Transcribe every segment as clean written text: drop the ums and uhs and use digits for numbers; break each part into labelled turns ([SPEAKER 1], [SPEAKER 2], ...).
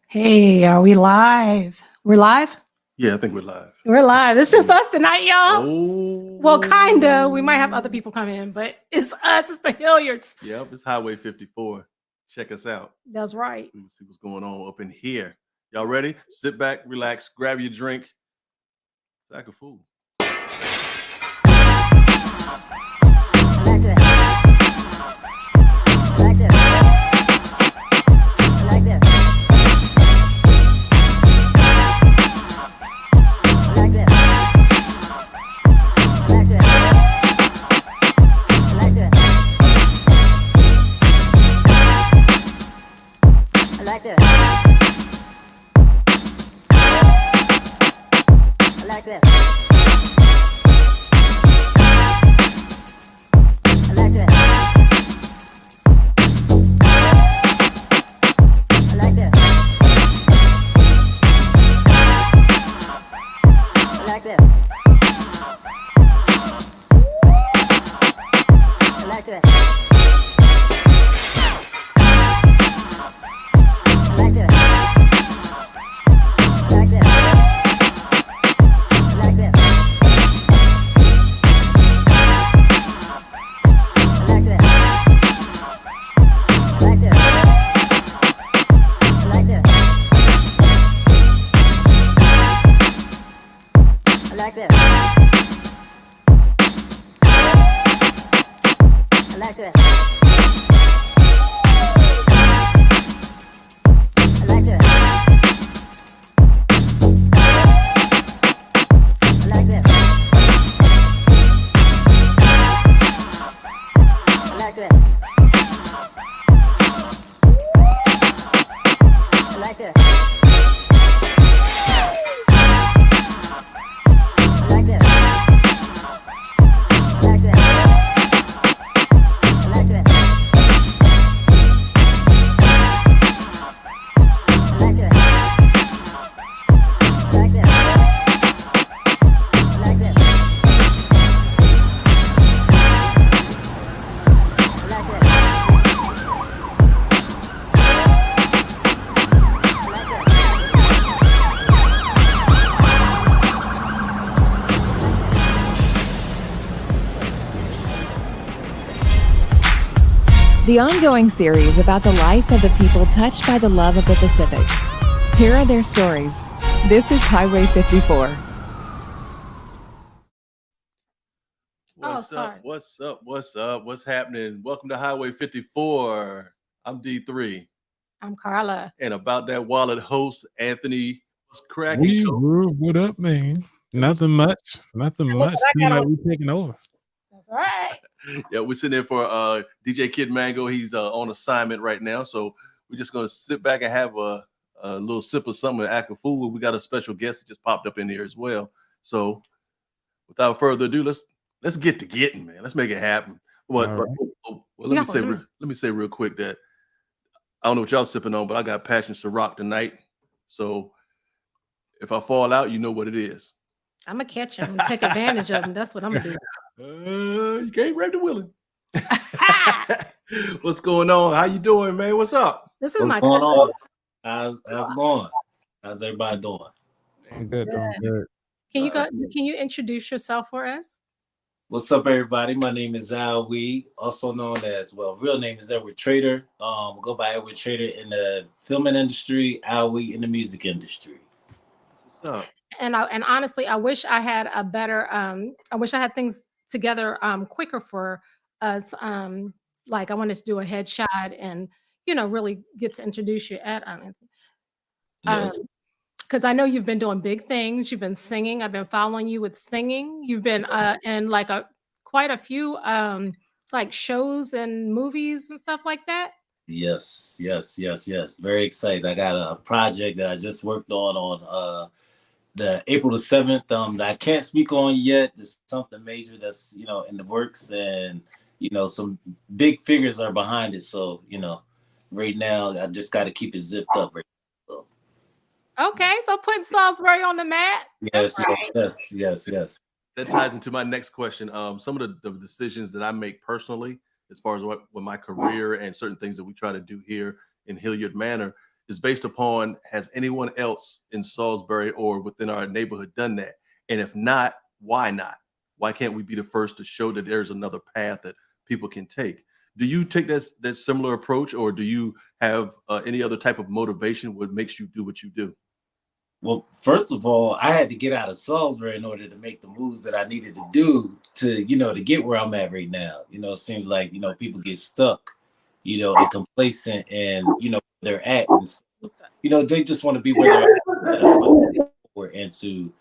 [SPEAKER 1] Hey, are we live? We're live?
[SPEAKER 2] Yeah, I think we're live.
[SPEAKER 1] We're live. It's just us tonight, y'all.
[SPEAKER 2] Oh,
[SPEAKER 1] Well, kinda. We might have other people come in, but it's us. It's the Hilliards.
[SPEAKER 2] Yep, it's Highway 54. Check us out.
[SPEAKER 1] That's right.
[SPEAKER 2] We can see what's going on up in here. Y'all ready? Sit back, relax, grab your drink. Sack of food.
[SPEAKER 3] The ongoing series about the life of the people touched by the love of the Pacific. Here are their stories. This is Highway 54.
[SPEAKER 2] What's up? What's up? What's up? What's happening? Welcome to Highway 54. I'm D3.
[SPEAKER 1] I'm Carla.
[SPEAKER 2] And about that wallet host, Anthony. What's cracking?
[SPEAKER 4] What up, man? Nothing much. Nothing much. Seems like we're taking over.
[SPEAKER 1] That's right.
[SPEAKER 2] Yeah, we're sitting there for DJ Kid Mango. He's on assignment right now, so we're just gonna sit back and have a little sip of something to act of food. We got a special guest that just popped up in here as well. So, without further ado, let's get to getting, man. Let's make it happen. Let me say real quick that I don't know what y'all sipping on, but I got Passions to Rock tonight. So, if I fall out, you know what it is.
[SPEAKER 1] I'm gonna catch him and take advantage of him. That's what I'm gonna do.
[SPEAKER 2] You can't break the willing. What's going on? How you doing, man? What's up?
[SPEAKER 1] This is
[SPEAKER 5] What's
[SPEAKER 1] my
[SPEAKER 5] going
[SPEAKER 1] cousin.
[SPEAKER 5] on? How's it going? How's everybody doing?
[SPEAKER 4] I'm good. I'm good.
[SPEAKER 1] Can you introduce yourself for us?
[SPEAKER 5] What's up, everybody? My name is Al Wee, also known as, real name is Edward Trader. Go by Edward Trader in the filming industry, Al Wee in the music industry.
[SPEAKER 2] What's up?
[SPEAKER 1] And honestly, I wish I had a better. I wish I had things together quicker for us. Like I wanted to do a headshot and really get to introduce you at
[SPEAKER 5] Yes.
[SPEAKER 1] because I know you've been doing big things. You've been singing. I've been following you with singing. You've been in like quite a few like shows and movies and stuff like that.
[SPEAKER 5] Yes. Very excited. I got a project that I just worked on the April the 7th, that I can't speak on yet. There's something major that's, in the works, and, some big figures are behind it. So, right now I just got to keep it zipped up. Right now, so.
[SPEAKER 1] Okay, so putting Salisbury on the map.
[SPEAKER 5] Yes.
[SPEAKER 2] That ties into my next question. Some of the decisions that I make personally, as far as what my career and certain things that we try to do here in Hilliard Manor, is based upon, has anyone else in Salisbury or within our neighborhood done that? And if not, why not? Why can't we be the first to show that there's another path that people can take? Do you take that similar approach, or do you have any other type of motivation what makes you do what you do?
[SPEAKER 5] Well, first of all, I had to get out of Salisbury in order to make the moves that I needed to do to, to get where I'm at right now. It seems like, people get stuck, and complacent and, they're at. And, they just want to be where they're at and to,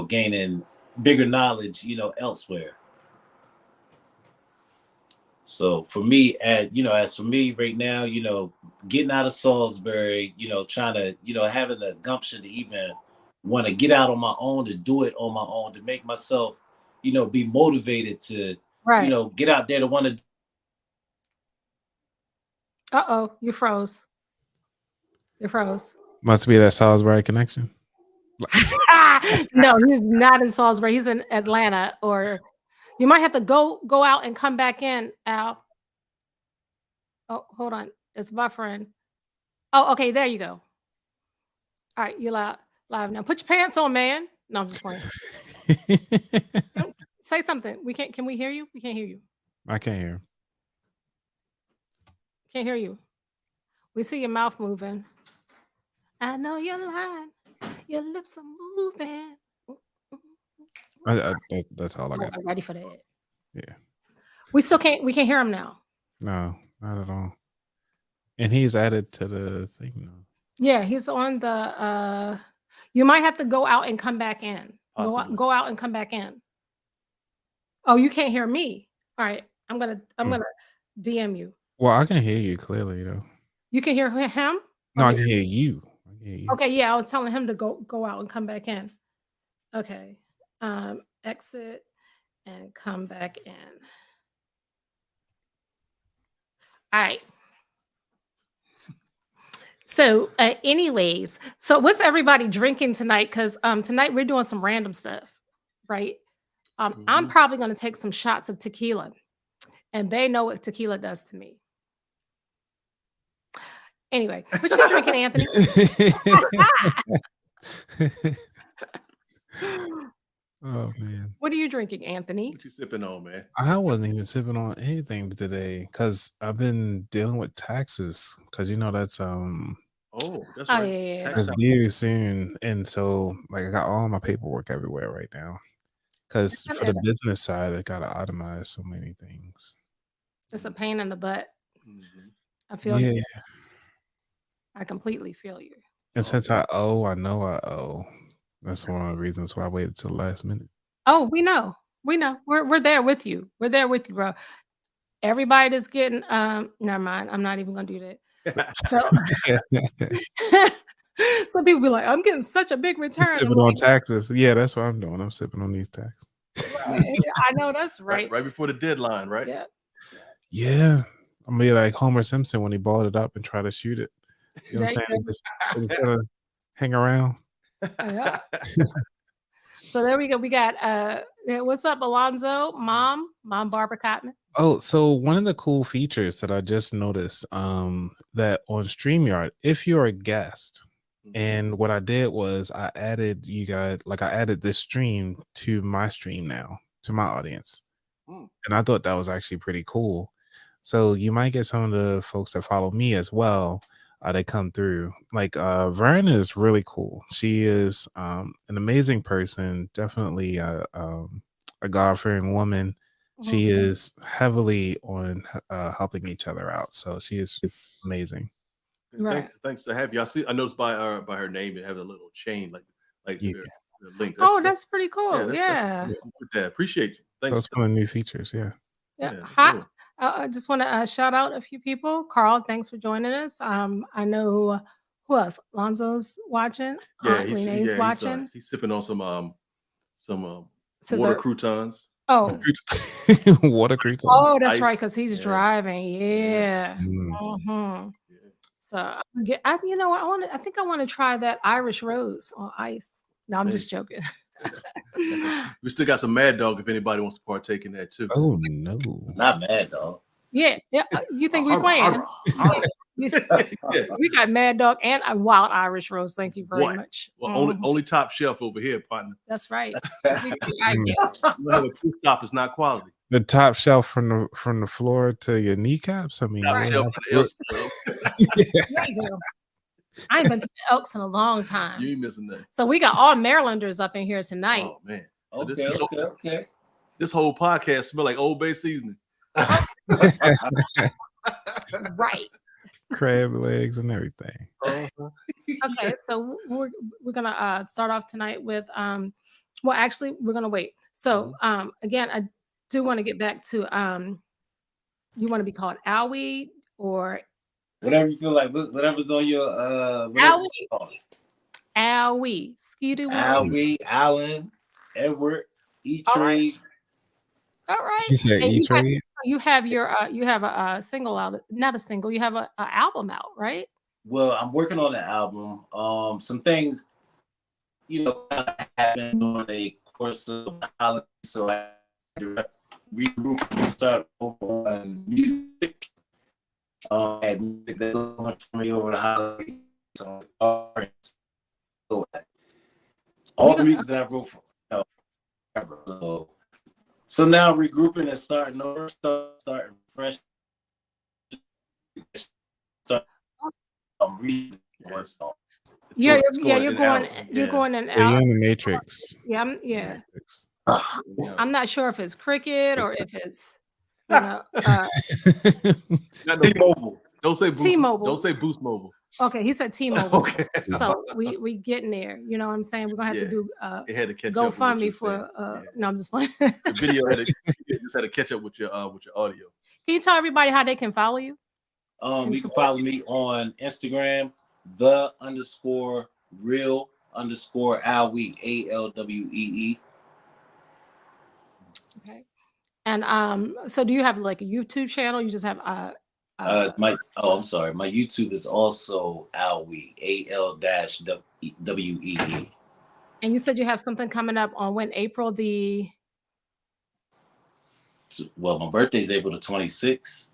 [SPEAKER 5] gaining bigger knowledge, elsewhere. So for me, as for me right now, getting out of Salisbury, trying to, having the gumption to even want to get out on my own, to do it on my own, to make myself, be motivated to, get out there to want to.
[SPEAKER 1] Uh-oh, you froze. You froze.
[SPEAKER 4] Must be that Salisbury connection.
[SPEAKER 1] No, he's not in Salisbury. He's in Atlanta, or you might have to go out and come back in, Al. Oh, hold on. It's buffering. Oh, okay. There you go. All right. You're live now. Put your pants on, man. No, I'm just playing. Say something. Can we hear you? We can't hear you.
[SPEAKER 4] I can't hear.
[SPEAKER 1] Can't hear you. We see your mouth moving. I know you're lying. Your lips are moving.
[SPEAKER 4] That's all I got.
[SPEAKER 1] I'm ready for that.
[SPEAKER 4] Yeah.
[SPEAKER 1] We can't hear him now.
[SPEAKER 4] No, not at all. And he's added to the thing now.
[SPEAKER 1] Yeah, he's on the you might have to go out and come back in. Go out and come back in. Oh, you can't hear me. All right. I'm gonna DM you.
[SPEAKER 4] Well, I can hear you clearly though.
[SPEAKER 1] You can hear him?
[SPEAKER 4] No, I can hear you.
[SPEAKER 1] Okay, yeah, I was telling him to go out and come back in. Okay. Exit and come back in. All right. So anyways, so what's everybody drinking tonight? Because tonight we're doing some random stuff, right? I'm probably going to take some shots of tequila, and they know what tequila does to me. Anyway, what you drinking, Anthony?
[SPEAKER 4] Oh man,
[SPEAKER 1] what are you drinking, Anthony?
[SPEAKER 2] What you sipping on, man?
[SPEAKER 4] I wasn't even sipping on anything today because I've been dealing with taxes. Because that's
[SPEAKER 2] that's right.
[SPEAKER 1] Yeah.
[SPEAKER 4] It's due soon, and so I got all my paperwork everywhere right now. Because for the business side, I gotta itemize so many things.
[SPEAKER 1] It's a pain in the butt.
[SPEAKER 2] Mm-hmm.
[SPEAKER 1] I feel you. I completely feel you.
[SPEAKER 4] And since I know I owe. That's one of the reasons why I waited till the last minute.
[SPEAKER 1] Oh, we know. We're there with you. We're there with you, bro. Everybody that's getting never mind. I'm not even gonna do that. So some people be like, I'm getting such a big return.
[SPEAKER 4] Sipping on taxes. Yeah, that's what I'm doing. I'm sipping on these taxes.
[SPEAKER 1] I know that's right.
[SPEAKER 2] Right before the deadline, right?
[SPEAKER 1] Yeah.
[SPEAKER 4] Yeah. I'm gonna be like Homer Simpson when he balled it up and tried to shoot it. You know what I'm saying? Just gonna hang around.
[SPEAKER 1] Yeah. So there we go. We got what's up, Alonzo? Mom Barbara Cotman.
[SPEAKER 4] Oh, so one of the cool features that I just noticed that on StreamYard, if you're a guest, and what I did was I added you guys, I added this stream to my stream now, to my audience. And I thought that was actually pretty cool. So you might get some of the folks that follow me as well. They come through. Vern is really cool. She is an amazing person, definitely a God-fearing woman. She is heavily on helping each other out. So she is amazing.
[SPEAKER 1] Right.
[SPEAKER 2] Thanks to have you. I noticed by her name it has a little chain the link.
[SPEAKER 1] That's pretty cool. Yeah.
[SPEAKER 2] Appreciate you. Thanks.
[SPEAKER 4] Those kind of new features. Yeah.
[SPEAKER 1] Hi. I just want to shout out a few people. Carl, thanks for joining us. I know who else? Lonzo's watching.
[SPEAKER 2] Yeah,
[SPEAKER 1] Renee's watching.
[SPEAKER 2] He's sipping on some water croutons.
[SPEAKER 1] Oh,
[SPEAKER 4] water croutons.
[SPEAKER 1] Oh, that's right, because he's driving. Yeah. So I think I want to try that Irish rose on ice. No, I'm just joking.
[SPEAKER 2] We still got some Mad Dog if anybody wants to partake in that too.
[SPEAKER 4] Oh no,
[SPEAKER 5] not Mad Dog.
[SPEAKER 1] Yeah. You think we playing?
[SPEAKER 2] Yeah.
[SPEAKER 1] We got Mad Dog and a Wild Irish Rose. Thank you very
[SPEAKER 2] What?
[SPEAKER 1] much.
[SPEAKER 2] Well,
[SPEAKER 1] Mhm.
[SPEAKER 2] only top shelf over here, partner.
[SPEAKER 1] That's right.
[SPEAKER 4] Mm.
[SPEAKER 2] You have a two top is not quality.
[SPEAKER 4] The top shelf from the floor to your kneecaps. I mean,
[SPEAKER 2] Top
[SPEAKER 1] Right.
[SPEAKER 2] shelf for the Elks, bro.
[SPEAKER 1] There you go. I ain't been to the Elks in a long time.
[SPEAKER 2] You ain't missing nothing.
[SPEAKER 1] So we got all Marylanders up in here tonight.
[SPEAKER 2] Oh man.
[SPEAKER 5] Okay.
[SPEAKER 2] This whole podcast smell like Old Bay seasoning.
[SPEAKER 1] Right.
[SPEAKER 4] crab legs and everything.
[SPEAKER 1] Okay, so we're gonna start off tonight with well, actually we're gonna wait. So again, I do want to get back to you want to be called Owie or
[SPEAKER 5] Whatever you feel like, whatever's on your whatever you call it.
[SPEAKER 1] Owie, Skidoo.
[SPEAKER 5] Alwie, Allen, Edward, E
[SPEAKER 1] All
[SPEAKER 5] Trade.
[SPEAKER 1] All right.
[SPEAKER 4] You said
[SPEAKER 1] And
[SPEAKER 4] E-Trade?
[SPEAKER 1] you have your you have a single out, not a single, you have a album out, right?
[SPEAKER 5] Well, I'm working on the album. Some things, kind of happened during the course of the holiday, so I had to regroup and start over on music. I had music that was much for me over the holidays. So, all the music that I wrote for, ever. So now regrouping and starting over, starting fresh.
[SPEAKER 1] You're
[SPEAKER 2] in
[SPEAKER 1] going
[SPEAKER 2] album,
[SPEAKER 1] you're
[SPEAKER 2] yeah.
[SPEAKER 1] going in
[SPEAKER 4] Yeah, you're
[SPEAKER 1] out.
[SPEAKER 4] in the Matrix.
[SPEAKER 1] Yeah,
[SPEAKER 2] Yeah.
[SPEAKER 1] I'm not sure if it's Cricket or if it's you know,
[SPEAKER 5] T-Mobile.
[SPEAKER 2] Don't say Boost.
[SPEAKER 1] T-Mobile.
[SPEAKER 2] Don't say Boost Mobile.
[SPEAKER 1] okay, he said T-Mobile.
[SPEAKER 2] Okay.
[SPEAKER 1] So we getting there. You know what I'm saying? We're gonna have
[SPEAKER 2] Yeah.
[SPEAKER 1] to do
[SPEAKER 2] It had to catch up. with what
[SPEAKER 1] GoFundMe
[SPEAKER 2] you're
[SPEAKER 1] for
[SPEAKER 2] saying. Yeah.
[SPEAKER 1] no, I'm just playing.
[SPEAKER 2] The video just had to catch up with your audio.
[SPEAKER 1] Can you tell everybody how they can follow you?
[SPEAKER 5] You can follow me on Instagram, _real_Alwee, ALWEE.
[SPEAKER 1] Okay. And so do you have like a YouTube channel? You just have
[SPEAKER 5] I'm sorry. My YouTube is also Alwee, AL-WEE.
[SPEAKER 1] and you said you have something coming up on when? April the
[SPEAKER 5] Well, my birthday's April the 26th.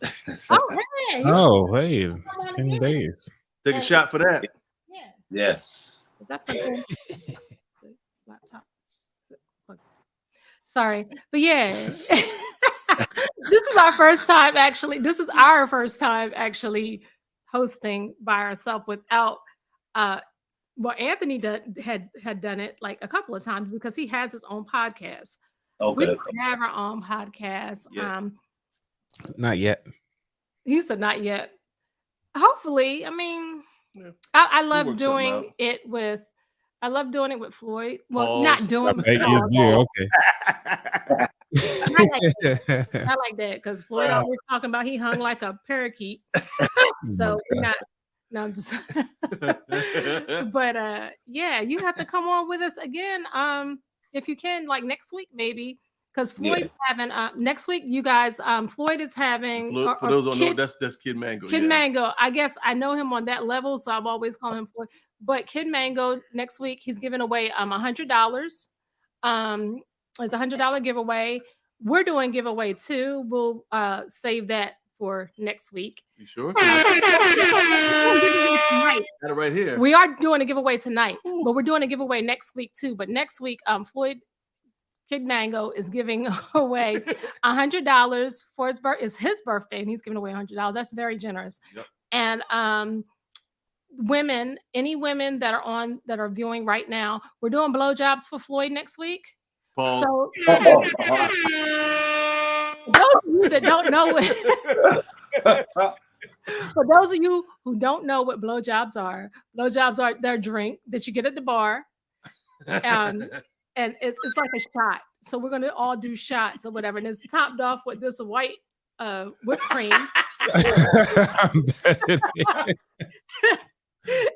[SPEAKER 1] Oh hey.
[SPEAKER 4] Oh, hey,
[SPEAKER 1] Come on
[SPEAKER 4] 10
[SPEAKER 1] again.
[SPEAKER 4] days.
[SPEAKER 2] Take a shot for that.
[SPEAKER 1] Yeah.
[SPEAKER 5] Yes.
[SPEAKER 1] Is that the laptop? Sorry, but yeah. This is our first time actually. This is our first time actually hosting by ourselves without well, Anthony had done it like a couple of times because he has his own podcast. We
[SPEAKER 5] Okay.
[SPEAKER 1] don't have our own podcast.
[SPEAKER 2] Yeah.
[SPEAKER 4] Not yet.
[SPEAKER 1] He said not yet. Hopefully, I mean,
[SPEAKER 2] Yeah.
[SPEAKER 1] I
[SPEAKER 2] We'll
[SPEAKER 1] love
[SPEAKER 2] work something
[SPEAKER 1] doing
[SPEAKER 2] out.
[SPEAKER 1] it with. I love doing it with Floyd. Well,
[SPEAKER 2] Pause.
[SPEAKER 1] not doing
[SPEAKER 4] Hey,
[SPEAKER 1] pause.
[SPEAKER 4] okay.
[SPEAKER 1] Not like that, because Floyd always talking about he hung like a parakeet. So we're not. No, I'm just. But yeah, you have to come on with us again. If you can, like next week maybe, because Floyd's having next week. You guys, Floyd is having.
[SPEAKER 2] For those who don't know, that's Kid Mango.
[SPEAKER 1] Kid
[SPEAKER 2] yeah.
[SPEAKER 1] Mango. I guess I know him on that level, so I've always called him Floyd. But Kid Mango next week, he's giving away $100. It's a $100 giveaway. We're doing giveaway too. We'll save that for next week.
[SPEAKER 2] You sure?
[SPEAKER 1] Tonight.
[SPEAKER 2] Got it right here.
[SPEAKER 1] We are doing a giveaway tonight, but we're doing a giveaway next week too. But next week, Floyd Kid Mango is giving away $100 for his birthday. It's his birthday, and he's giving away $100. That's very generous.
[SPEAKER 2] Yep.
[SPEAKER 1] And women, any women that are viewing right now, we're doing blowjobs for Floyd next week.
[SPEAKER 2] Paul.
[SPEAKER 1] So those of you that don't know what, for those of you who don't know what blowjobs are their drink that you get at the bar. And it's like a shot. So we're gonna all do shots or whatever. And it's topped off with this white whipped cream.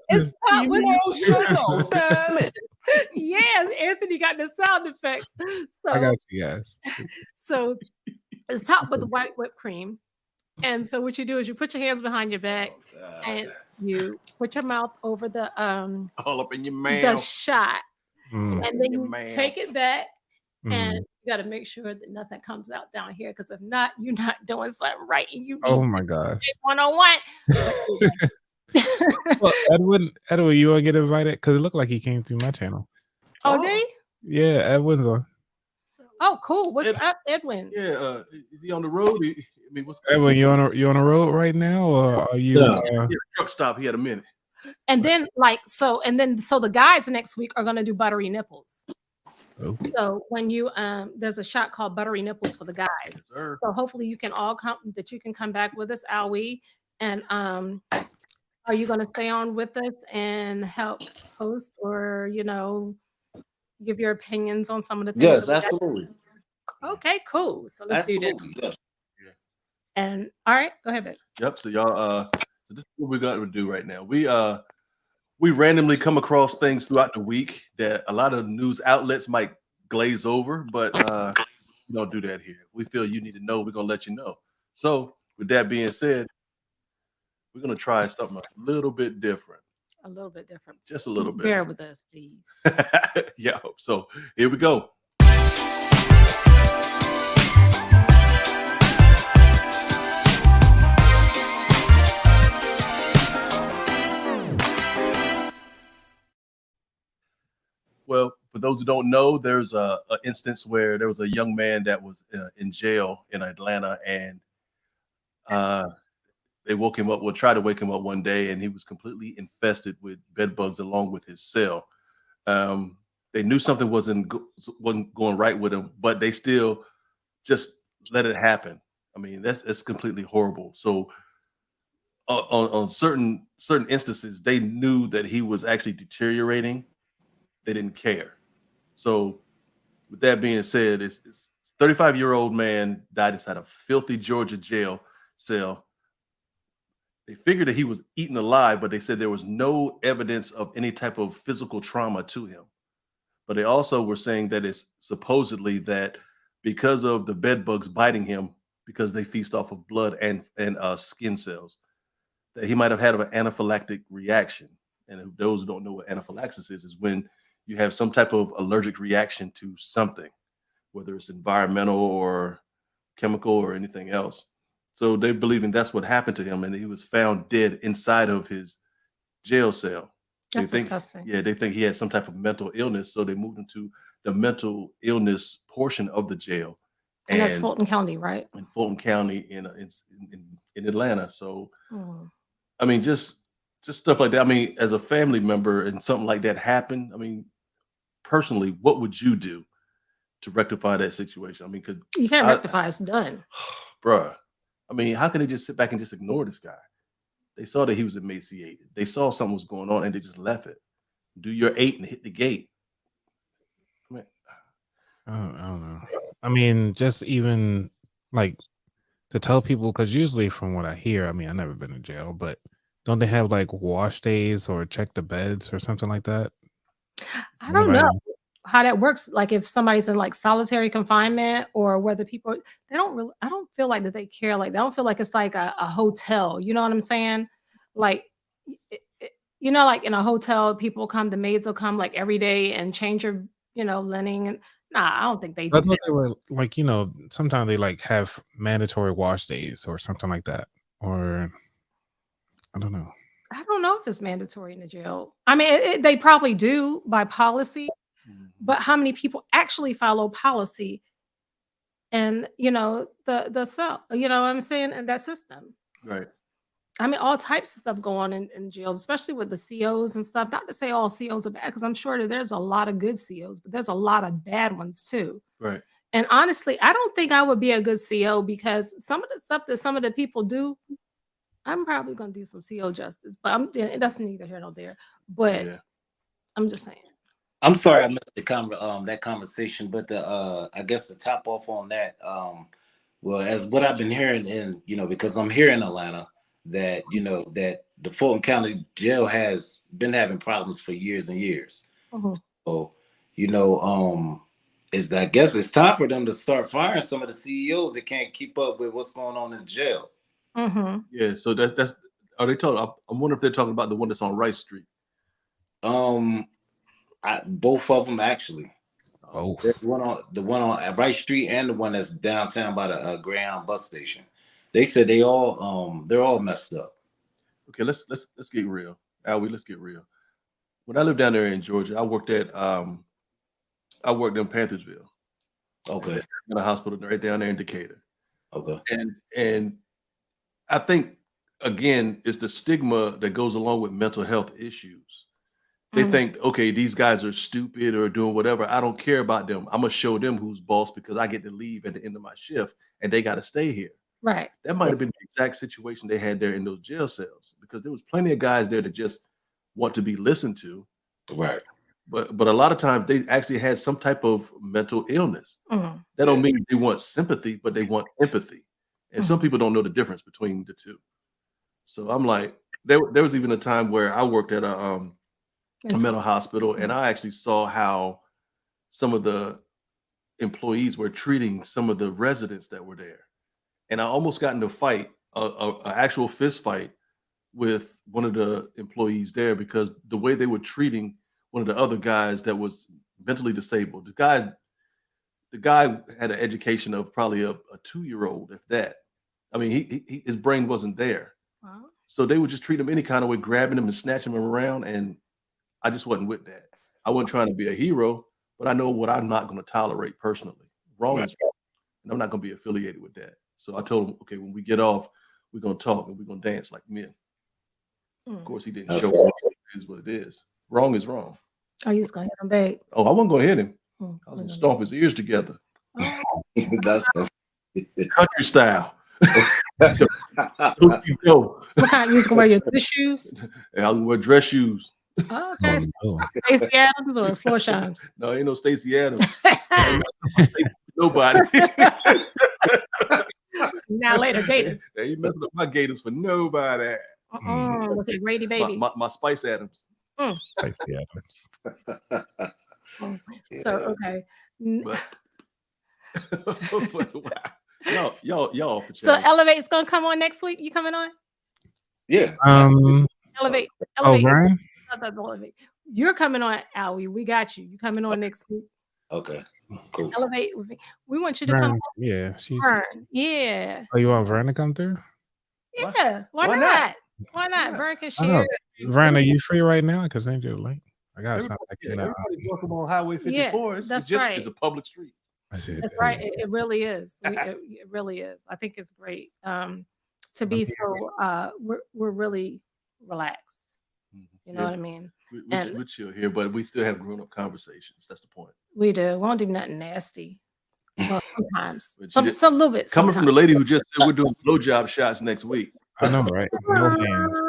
[SPEAKER 1] It's topped with yes, Anthony got the sound effects. So
[SPEAKER 4] I got you guys.
[SPEAKER 1] So it's topped with the white whipped cream. And so what you do is you put your hands behind your back and you put your mouth over the
[SPEAKER 2] all up in your
[SPEAKER 1] the
[SPEAKER 2] mouth.
[SPEAKER 1] shot.
[SPEAKER 4] Mm.
[SPEAKER 1] And then
[SPEAKER 2] Your
[SPEAKER 1] you
[SPEAKER 2] mouth.
[SPEAKER 1] take it back and
[SPEAKER 4] Mhm.
[SPEAKER 1] you got to make sure that nothing comes out down here, because if not, you're not doing something right, and you
[SPEAKER 4] Oh
[SPEAKER 1] need
[SPEAKER 4] my gosh.
[SPEAKER 1] 101. But anyway.
[SPEAKER 4] Well, Edwin, you wanna get invited? Because it looked like he came through my channel.
[SPEAKER 1] Oh, did
[SPEAKER 2] Oh,
[SPEAKER 1] he?
[SPEAKER 4] Yeah, Edwin's on.
[SPEAKER 1] Oh, cool. What's
[SPEAKER 2] Ed,
[SPEAKER 1] up, Edwin?
[SPEAKER 2] yeah. Is he on the road? I mean, what's
[SPEAKER 4] Edwin,
[SPEAKER 2] going on?
[SPEAKER 4] you on a road right now, or are you?
[SPEAKER 5] Yeah.
[SPEAKER 2] Yeah, truck stop. He had a minute.
[SPEAKER 1] And then so the guys next week are gonna do buttery nipples.
[SPEAKER 4] Oh,
[SPEAKER 1] So when you there's a shot called buttery nipples for the guys.
[SPEAKER 2] Yes, sir.
[SPEAKER 1] So hopefully you can all come back with us, Alwie. And are you gonna stay on with us and help host, or give your opinions on some of the things that
[SPEAKER 5] Yes,
[SPEAKER 1] we got?
[SPEAKER 5] absolutely.
[SPEAKER 1] Okay, cool. So let's do this.
[SPEAKER 5] Absolutely. Yes.
[SPEAKER 2] Yeah.
[SPEAKER 1] And all right, go ahead, babe.
[SPEAKER 2] Yep. So y'all, so this is what we got to do right now. We randomly come across things throughout the week that a lot of news outlets might glaze over, but we don't do that here. If we feel you need to know, we're gonna let you know. So with that being said, we're gonna try something a little bit different.
[SPEAKER 1] A little bit different.
[SPEAKER 2] Just a little bit.
[SPEAKER 1] Bear with us, please.
[SPEAKER 2] Yeah. So here we go. Well, for those who don't know, there's a instance where there was a young man that was in jail in Atlanta, and they woke him up. Well, tried to wake him up one day, and he was completely infested with bed bugs along with his cell. They knew something wasn't going right with him, but they still just let it happen. I mean, that's completely horrible. So on certain instances, they knew that he was actually deteriorating. They didn't care. So with that being said, it's 35-year-old man died inside a filthy Georgia jail cell. They figured that he was eaten alive, but they said there was no evidence of any type of physical trauma to him. But they also were saying that it's supposedly that because of the bed bugs biting him, because they feast off of blood and skin cells, that he might have had an anaphylactic reaction. And if those who don't know what anaphylaxis is when you have some type of allergic reaction to something, whether it's environmental or chemical or anything else. So they're believing that's what happened to him, and he was found dead inside of his jail cell. They
[SPEAKER 1] That's
[SPEAKER 2] think,
[SPEAKER 1] disgusting.
[SPEAKER 2] yeah, they think he had some type of mental illness, so they moved him to the mental illness portion of the jail,
[SPEAKER 1] And that's Fulton County, right?
[SPEAKER 2] in Fulton County in Atlanta. So,
[SPEAKER 1] Mm.
[SPEAKER 2] I mean, just stuff like that. I mean, as a family member and something like that happened, I mean, personally, what would you do to rectify that situation? I mean, because
[SPEAKER 1] You can't rectify, it's done.
[SPEAKER 2] bruh, I mean, how can they just sit back and just ignore this guy? They saw that he was emaciated. They saw something was going on, and they just left it. Do your 8 and hit the gate. I mean,
[SPEAKER 4] I don't know. I mean, just even like to tell people, because usually from what I hear, I mean, I've never been in jail, but don't they have like wash days or check the beds or something like that?
[SPEAKER 1] I don't know
[SPEAKER 4] Anybody?
[SPEAKER 1] how that works. Like if somebody's in like solitary confinement, or whether people they don't really, I don't feel like that they care. Like they don't feel like it's like a hotel. You know what I'm saying? Like like in a hotel, people come, the maids will come like every day and change your, linen. And nah, I don't think they
[SPEAKER 4] I
[SPEAKER 1] do
[SPEAKER 4] thought
[SPEAKER 1] that.
[SPEAKER 4] they were like, sometimes they like have mandatory wash days or something like that. Or I don't know.
[SPEAKER 1] I don't know if it's mandatory in the jail. I mean, they probably do by policy, but how many people actually follow policy and the cell, you know what I'm saying, and that system?
[SPEAKER 2] right.
[SPEAKER 1] I mean, all types of stuff go on in jails, especially with the COs and stuff. Not to say all COs are bad, because I'm sure that there's a lot of good COs, but there's a lot of bad ones too.
[SPEAKER 2] Right.
[SPEAKER 1] And honestly, I don't think I would be a good CO, because some of the stuff that some of the people do, I'm probably going to do some CO justice, but that's neither here nor there. But
[SPEAKER 2] Yeah.
[SPEAKER 1] I'm just saying.
[SPEAKER 5] I'm sorry I missed that conversation, but I guess to top off on that, well, as what I've been hearing, and because I'm here in Atlanta, that that the Fulton County Jail has been having problems for years and years.
[SPEAKER 1] Mhm.
[SPEAKER 5] So I guess it's time for them to start firing some of the CEOs that can't keep up with what's going on in jail.
[SPEAKER 1] Mhm.
[SPEAKER 2] Yeah. So that's are they talking? I'm wondering if they're talking about the one that's on Rice Street.
[SPEAKER 5] Both of them actually.
[SPEAKER 4] Oh,
[SPEAKER 5] There's the one on Wright Street and the one that's downtown by the Greyhound bus station. They said they're all messed up.
[SPEAKER 2] Okay, let's get real. Alwie, let's get real. When I lived down there in Georgia, I worked in Panthersville.
[SPEAKER 5] Okay.
[SPEAKER 2] In a hospital right down there in Decatur.
[SPEAKER 5] Okay.
[SPEAKER 2] And I think again, it's the stigma that goes along with mental health issues. They think, okay, these guys are stupid or doing whatever. I don't care about them. I'm gonna show them who's boss because I get to leave at the end of my shift and they got to stay here.
[SPEAKER 1] Right.
[SPEAKER 2] That might have been the exact situation they had there in those jail cells because there was plenty of guys there that just want to be listened to.
[SPEAKER 5] Right.
[SPEAKER 2] But a lot of times they actually had some type of mental illness.
[SPEAKER 1] Mm-hmm.
[SPEAKER 2] That don't mean they want sympathy, but they want empathy. And some people don't know the difference between the two. So I'm like, there was even a time where I worked at a mental hospital, and I actually saw how some of the employees were treating some of the residents that were there. And I almost got into a fight, an actual fist fight with one of the employees there because the way they were treating one of the other guys that was mentally disabled. The guy had an education of probably a 2-year-old, if that. I mean, his brain wasn't there.
[SPEAKER 1] Wow.
[SPEAKER 2] So they would just treat him any kind of way, grabbing him and snatching him around. And I just wasn't with that. I wasn't trying to be a hero, but I know what I'm not going to tolerate personally. Wrong is wrong. And I'm not going to be affiliated with that. So I told him, okay, when we get off, we're going to talk and we're going to dance like men. Of course, he didn't show up. It is what it is. Wrong is wrong.
[SPEAKER 1] Oh, you was going to hit him back.
[SPEAKER 2] Oh, I wasn't going to hit him.
[SPEAKER 1] I
[SPEAKER 2] I was going to stomp his ears together.
[SPEAKER 5] That's
[SPEAKER 2] Country style.
[SPEAKER 1] What kind? You was going to wear your dress shoes?
[SPEAKER 2] And I was going to wear dress shoes.
[SPEAKER 1] Oh, okay.
[SPEAKER 4] no.
[SPEAKER 1] Stacey Adams or Florsheim's?
[SPEAKER 2] No, ain't no Stacey Adams. Nobody.
[SPEAKER 1] Now later, Gators.
[SPEAKER 2] They ain't messing up my gators for nobody.
[SPEAKER 1] Was it Grady Baby?
[SPEAKER 2] My Spice Adams.
[SPEAKER 4] Stacey Adams.
[SPEAKER 1] So okay.
[SPEAKER 2] But, wow. Y'all off the chain.
[SPEAKER 1] So Elevate's gonna come on next week. You coming on?
[SPEAKER 5] Yeah.
[SPEAKER 1] Elevate.
[SPEAKER 4] Oh, Brian?
[SPEAKER 1] Not Elevate. You're coming on, Alwie. We got you. You coming on next week?
[SPEAKER 5] Okay. Cool.
[SPEAKER 1] Elevate. We want you to
[SPEAKER 4] Vern,
[SPEAKER 1] come.
[SPEAKER 4] yeah, she's.
[SPEAKER 1] Vern. Yeah.
[SPEAKER 4] Oh, you want Vern to come through?
[SPEAKER 1] Yeah. Why
[SPEAKER 2] Why
[SPEAKER 1] not?
[SPEAKER 2] not?
[SPEAKER 1] Why not? Vern can
[SPEAKER 4] I know.
[SPEAKER 1] share.
[SPEAKER 4] Vern, are you free right now? Because ain't your link. I got something.
[SPEAKER 2] Everybody's welcome on Highway 54.
[SPEAKER 1] that's right.
[SPEAKER 2] It's a public street.
[SPEAKER 1] That's right. It really is. It really is. I think it's great to be so. We're really relaxed. You know what I mean?
[SPEAKER 2] We're chill here, but we still have grown-up conversations. That's the point.
[SPEAKER 1] We do. We won't do nothing nasty. Well, sometimes.
[SPEAKER 2] But
[SPEAKER 1] Some little bit.
[SPEAKER 2] Coming from the lady who just said we're doing blowjob shots next week.
[SPEAKER 4] I know, right? No hands.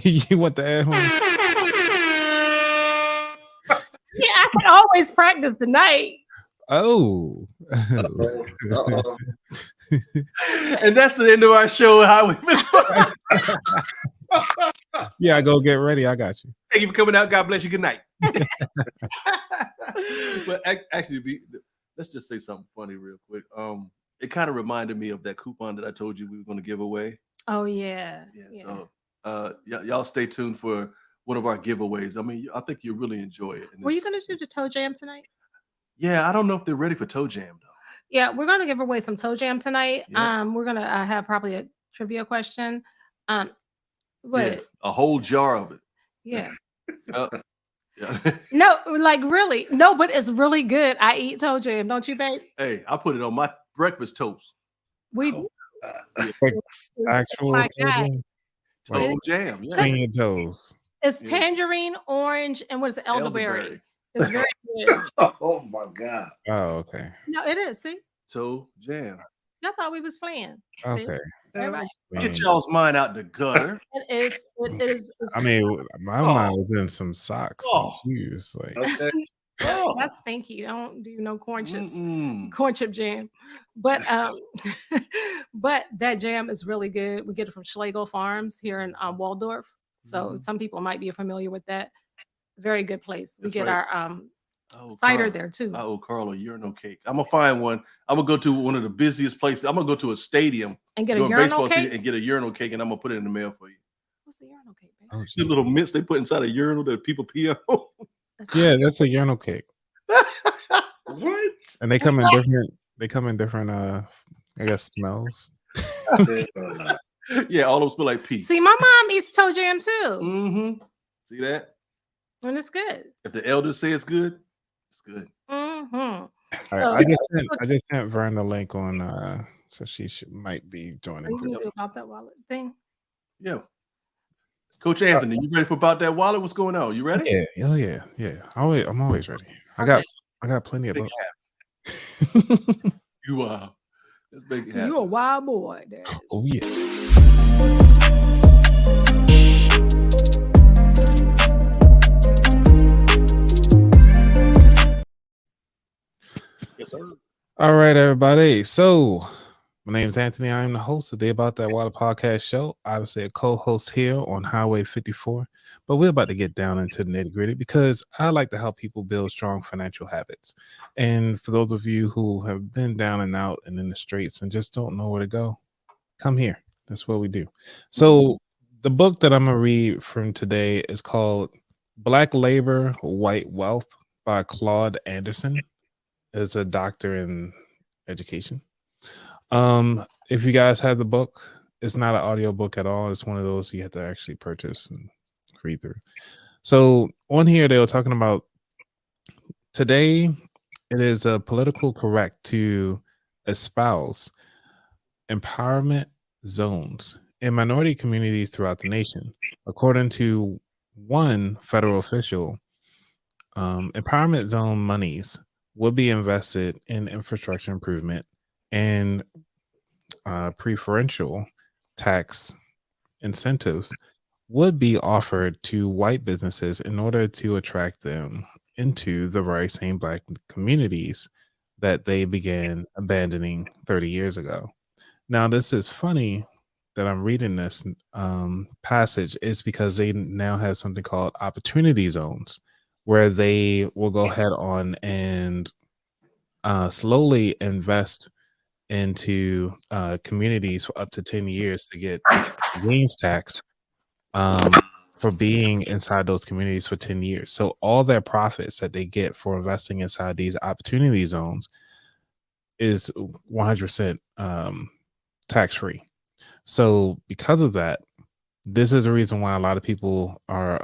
[SPEAKER 4] You want the air horn?
[SPEAKER 1] Yeah, I can always practice tonight.
[SPEAKER 4] Oh.
[SPEAKER 2] And that's the end of our show. Highway.
[SPEAKER 4] Yeah, go get ready. I got you.
[SPEAKER 2] Thank you for coming out. God bless you. Good night. But actually, let's just say something funny real quick. It kind of reminded me of that coupon that I told you we were going to give away.
[SPEAKER 1] Oh yeah.
[SPEAKER 2] So y'all stay tuned for one of our giveaways. I mean, I think you'll really enjoy it.
[SPEAKER 1] Were you going to do the toe jam tonight?
[SPEAKER 2] Yeah, I don't know if they're ready for toe jam though.
[SPEAKER 1] Yeah, we're going to give away some toe jam tonight.
[SPEAKER 2] Yeah.
[SPEAKER 1] We're going to have probably a trivia question.
[SPEAKER 2] Yeah,
[SPEAKER 1] But
[SPEAKER 2] a whole jar of it.
[SPEAKER 1] yeah.
[SPEAKER 2] Yeah.
[SPEAKER 1] No, like really. No, but it's really good. I eat toe jam, don't you, babe?
[SPEAKER 2] Hey, I put it on my breakfast toast.
[SPEAKER 1] We
[SPEAKER 4] Actual
[SPEAKER 1] my God.
[SPEAKER 2] Toe jam. Yeah.
[SPEAKER 4] Clean your toes.
[SPEAKER 1] It's
[SPEAKER 2] Yes.
[SPEAKER 1] tangerine, orange, and what is it? Elderberry.
[SPEAKER 2] Elderberry.
[SPEAKER 1] It's very good.
[SPEAKER 5] Oh my God.
[SPEAKER 4] Oh, okay.
[SPEAKER 1] No, it is. See,
[SPEAKER 2] Toe jam.
[SPEAKER 1] y'all thought we was playing. See?
[SPEAKER 4] Okay.
[SPEAKER 1] Everybody.
[SPEAKER 2] Get y'all's mind out the gutter.
[SPEAKER 1] It is. It is.
[SPEAKER 4] I mean, my mind was in some socks
[SPEAKER 2] Oh.
[SPEAKER 4] and shoes. Like,
[SPEAKER 5] Okay.
[SPEAKER 2] Oh.
[SPEAKER 1] That's stinky. Don't do no corn chips.
[SPEAKER 2] Mm-mm.
[SPEAKER 1] Corn chip jam. But but that jam is really good. We get it from Schlegel Farms here in Waldorf. So some people might be familiar with that. Very good place. We
[SPEAKER 2] That's
[SPEAKER 1] get
[SPEAKER 2] right.
[SPEAKER 1] our
[SPEAKER 2] Oh,
[SPEAKER 1] cider
[SPEAKER 2] Carl.
[SPEAKER 1] there too.
[SPEAKER 2] I owe Carl a urinal cake. I'm gonna find one. I'm gonna go to one of the busiest places. I'm gonna go to a stadium
[SPEAKER 1] And get a
[SPEAKER 2] during
[SPEAKER 1] urinal
[SPEAKER 2] baseball season
[SPEAKER 1] cake.
[SPEAKER 2] and get a urinal cake, and I'm gonna put it in the mail for you.
[SPEAKER 1] What's a urinal cake, babe?
[SPEAKER 4] oh,
[SPEAKER 2] The little mints they put inside a urinal that people pee on.
[SPEAKER 1] That's
[SPEAKER 4] yeah, that's a urinal cake. And they come in different. They come in different. I guess smells.
[SPEAKER 2] Yeah, all of them smell like pee.
[SPEAKER 1] See, my mom eats toe jam too,
[SPEAKER 2] Mm-hmm. See that?
[SPEAKER 1] and it's good.
[SPEAKER 2] If the elders say it's good, it's good.
[SPEAKER 1] Mm-hmm.
[SPEAKER 4] All right,
[SPEAKER 1] So,
[SPEAKER 4] I just sent Vern the link on. So she might be joining.
[SPEAKER 1] you can do about that wallet thing.
[SPEAKER 2] Yeah. Coach Anthony, you ready for about that wallet? What's going on? You ready?
[SPEAKER 4] Yeah, oh yeah. I'm always ready. I
[SPEAKER 1] Okay.
[SPEAKER 4] got plenty of
[SPEAKER 2] Make
[SPEAKER 4] books.
[SPEAKER 2] it happen. You let's make it
[SPEAKER 1] So
[SPEAKER 2] happen.
[SPEAKER 1] you're a wild boy, Dad.
[SPEAKER 4] Oh yeah.
[SPEAKER 2] Yes, sir.
[SPEAKER 4] All right, everybody. So my name is Anthony. I am the host of the About That Water podcast show. Obviously, a co-host here on Highway 54. But we're about to get down into the nitty-gritty because I like to help people build strong financial habits. And for those of you who have been down and out and in the streets and just don't know where to go, come here. That's what we do. So the book that I'm gonna read from today is called Black Labor, White Wealth by Claude Anderson. Is a doctor in education. If you guys have the book, it's not an audio book at all. It's one of those you have to actually purchase and read through. So on here, they were talking about today. It is a political correct to espouse empowerment zones in minority communities throughout the nation. According to one federal official, empowerment zone monies would be invested in infrastructure improvement and preferential tax incentives would be offered to white businesses in order to attract them into the very same Black communities that they began abandoning 30 years ago. Now, this is funny that I'm reading this passage is because they now have something called opportunity zones where they will go ahead on and slowly invest into communities for up to 10 years to get gains tax for being inside those communities for 10 years. So all their profits that they get for investing inside these opportunity zones is 100% tax free. So because of that, this is the reason why a lot of people are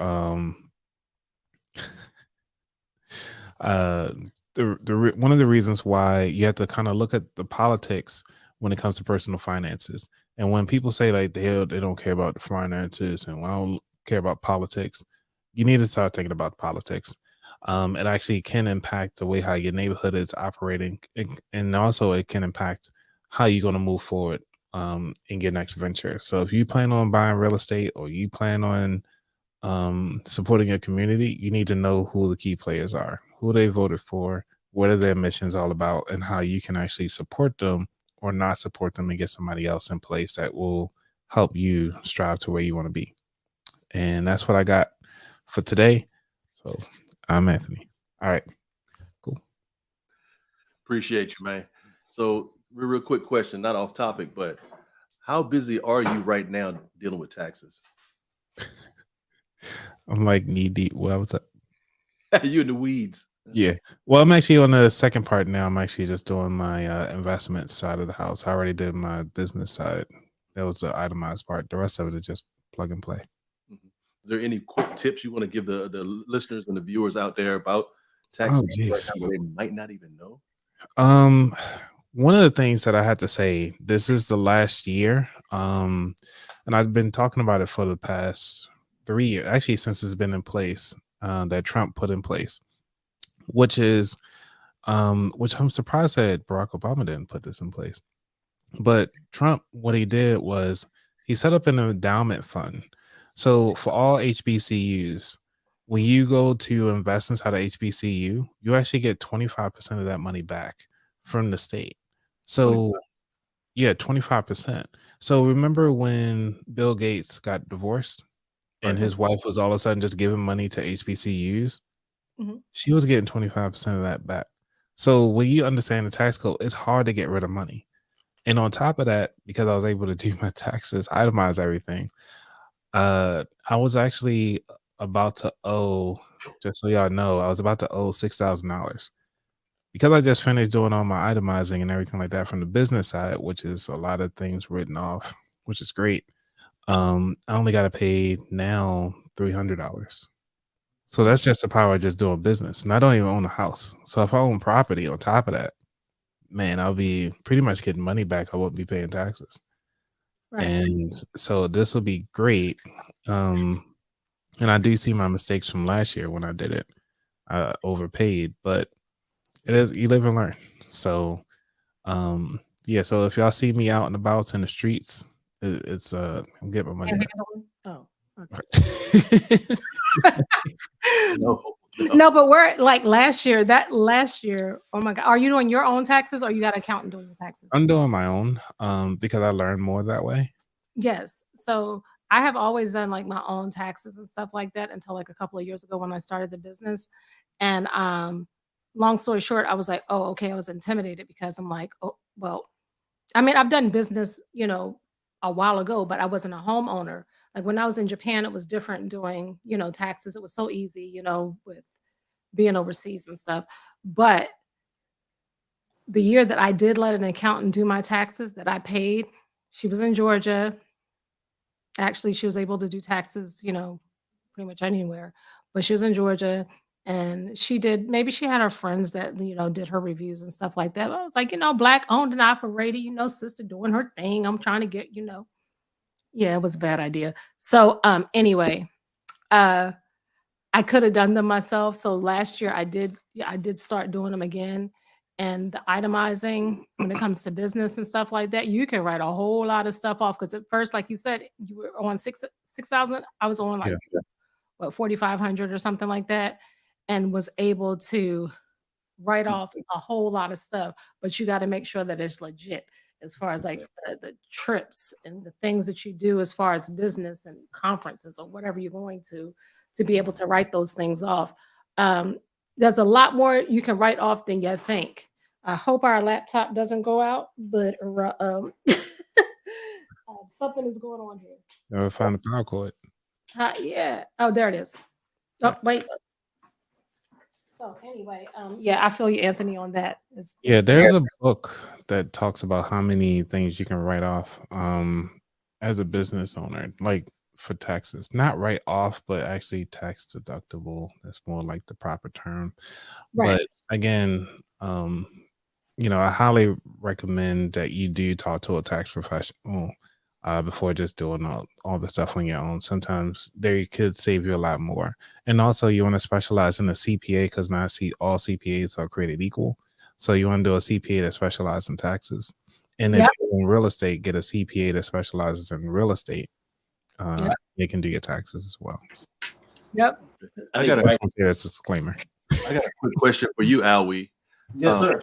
[SPEAKER 4] one of the reasons why you have to kind of look at the politics when it comes to personal finances. And when people say like they don't care about the finances and I don't care about politics, you need to start thinking about politics. It actually can impact the way how your neighborhood is operating, and also it can impact how you're going to move forward in your next venture. So if you plan on buying real estate or you plan on supporting your community, you need to know who the key players are, who they voted for, what are their missions all about, and how you can actually support them or not support them and get somebody else in place that will help you strive to where you want to be. And that's what I got for today. So I'm Anthony. All right, cool.
[SPEAKER 2] Appreciate you, man. So real quick question, not off topic, but how busy are you right now dealing with taxes?
[SPEAKER 4] I'm like knee deep. What was that?
[SPEAKER 2] You in the weeds.
[SPEAKER 4] Yeah. Well, I'm actually on the second part now. I'm actually just doing my investment side of the house. I already did my business side. That was the itemized part. The rest of it is just plug and play.
[SPEAKER 2] Mm-hmm. Is there any quick tips you want to give the listeners and the viewers out there about taxes right now that they might not even know?
[SPEAKER 4] One of the things that I had to say, this is the last year. And I've been talking about it for the past 3 years, actually, since it's been in place, that Trump put in place, which is which I'm surprised that Barack Obama didn't put this in place. But Trump, what he did was he set up an endowment fund. So for all HBCUs, when you go to invest inside of HBCU, you actually get 25% of that money back from the state. So yeah, 25%. So remember when Bill Gates got divorced and his wife was all of a sudden just giving money to HBCUs? She was getting 25% of that back. So when you understand the tax code, it's hard to get rid of money. And on top of that, because I was able to do my taxes, itemize everything, I was actually about to owe, just so y'all know, I was about to owe $6,000. because I just finished doing all my itemizing and everything like that from the business side, which is a lot of things written off, which is great. I only got to pay now $300. So that's just the power of just doing business. And I don't even own a house. So if I own property on top of that, man, I'll be pretty much getting money back. I won't be paying taxes.
[SPEAKER 1] Right.
[SPEAKER 4] And so this will be great. And I do see my mistakes from last year when I did it. I overpaid, but it is, you live and learn. So yeah, so if y'all see me out and about in the streets, it's I'm getting my money
[SPEAKER 1] Can't
[SPEAKER 4] back.
[SPEAKER 1] handle it? Oh, okay.
[SPEAKER 2] No, no.
[SPEAKER 1] No, but we're like last year, oh my God. Are you doing your own taxes or you got an accountant doing your taxes?
[SPEAKER 4] I'm doing my own because I learn more that way.
[SPEAKER 1] Yes. So I have always done like my own taxes and stuff like that until like a couple of years ago when I started the business. And long story short, I was like, oh, okay. I was intimidated because I'm like, oh, well, I mean, I've done business, a while ago, but I wasn't a homeowner. Like when I was in Japan, it was different doing, taxes. It was so easy, with being overseas and stuff. But the year that I did let an accountant do my taxes that I paid, she was in Georgia. Actually, she was able to do taxes, pretty much anywhere, but she was in Georgia and maybe she had her friends that, did her reviews and stuff like that. But I was like, Black owned and operated, sister doing her thing. I'm trying to get, yeah, it was a bad idea. So, anyway, uh, I could have done them myself. So last year I did start doing them again. And the itemizing when it comes to business and stuff like that, you can write a whole lot of stuff off. Because at first, like you said, you were on 6,000. I was on like
[SPEAKER 4] Yeah.
[SPEAKER 1] what 4,500 or something like that, and was able to write off a whole lot of stuff. But you got to make sure that it's legit as far as like the trips and the things that you do as far as business and conferences or whatever you're going to be able to write those things off. There's a lot more you can write off than you think. I hope our laptop doesn't go out, but something is going on here.
[SPEAKER 4] Never find the power cord.
[SPEAKER 1] Yeah. Oh, there it is. Oh, wait. So anyway, yeah, I feel you, Anthony, on that.
[SPEAKER 4] Yeah, there's a book that talks about how many things you can write off as a business owner, like for taxes. Not write off, but actually tax deductible. That's more like the proper term.
[SPEAKER 1] Right.
[SPEAKER 4] But again, I highly recommend that you do talk to a tax professional before just doing all the stuff on your own. Sometimes they could save you a lot more. And also you want to specialize in a CPA because not all CPAs are created equal. So you want to do a CPA that specializes in taxes. And if you're in real estate, get a CPA that specializes in real estate. They can do your taxes as well.
[SPEAKER 1] Yep.
[SPEAKER 2] I got
[SPEAKER 4] That's a disclaimer.
[SPEAKER 2] I got a quick question for you, Alwie.
[SPEAKER 5] Yes, sir.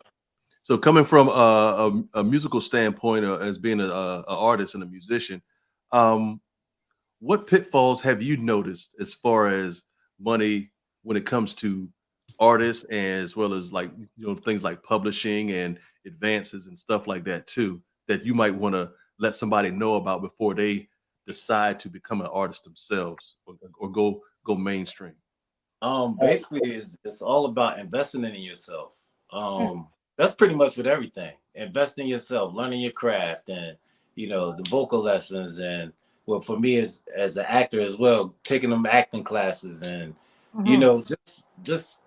[SPEAKER 2] So coming from a musical standpoint, as being an artist and a musician, what pitfalls have you noticed as far as money when it comes to artists, as well as like things like publishing and advances and stuff like that too, that you might want to let somebody know about before they decide to become an artist themselves or go mainstream?
[SPEAKER 5] Basically it's all about investing in yourself. That's pretty much with everything. Invest in yourself, learning your craft, and the vocal lessons, and well, for me as an actor as well, taking them acting classes, and just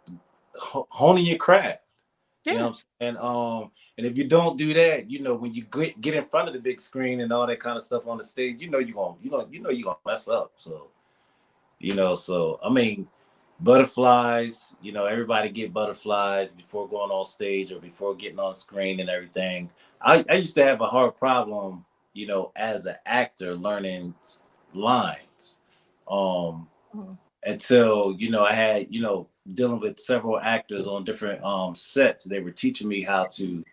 [SPEAKER 5] honing your craft. You know what I'm saying? And if you don't do that, when you get in front of the big screen and all that kind of stuff on the stage, you're gonna mess up. So I mean, butterflies, everybody get butterflies before going on stage or before getting on screen and everything. I used to have a hard problem, as an actor learning lines. Until, I had, dealing with several actors on different sets. They were teaching me how to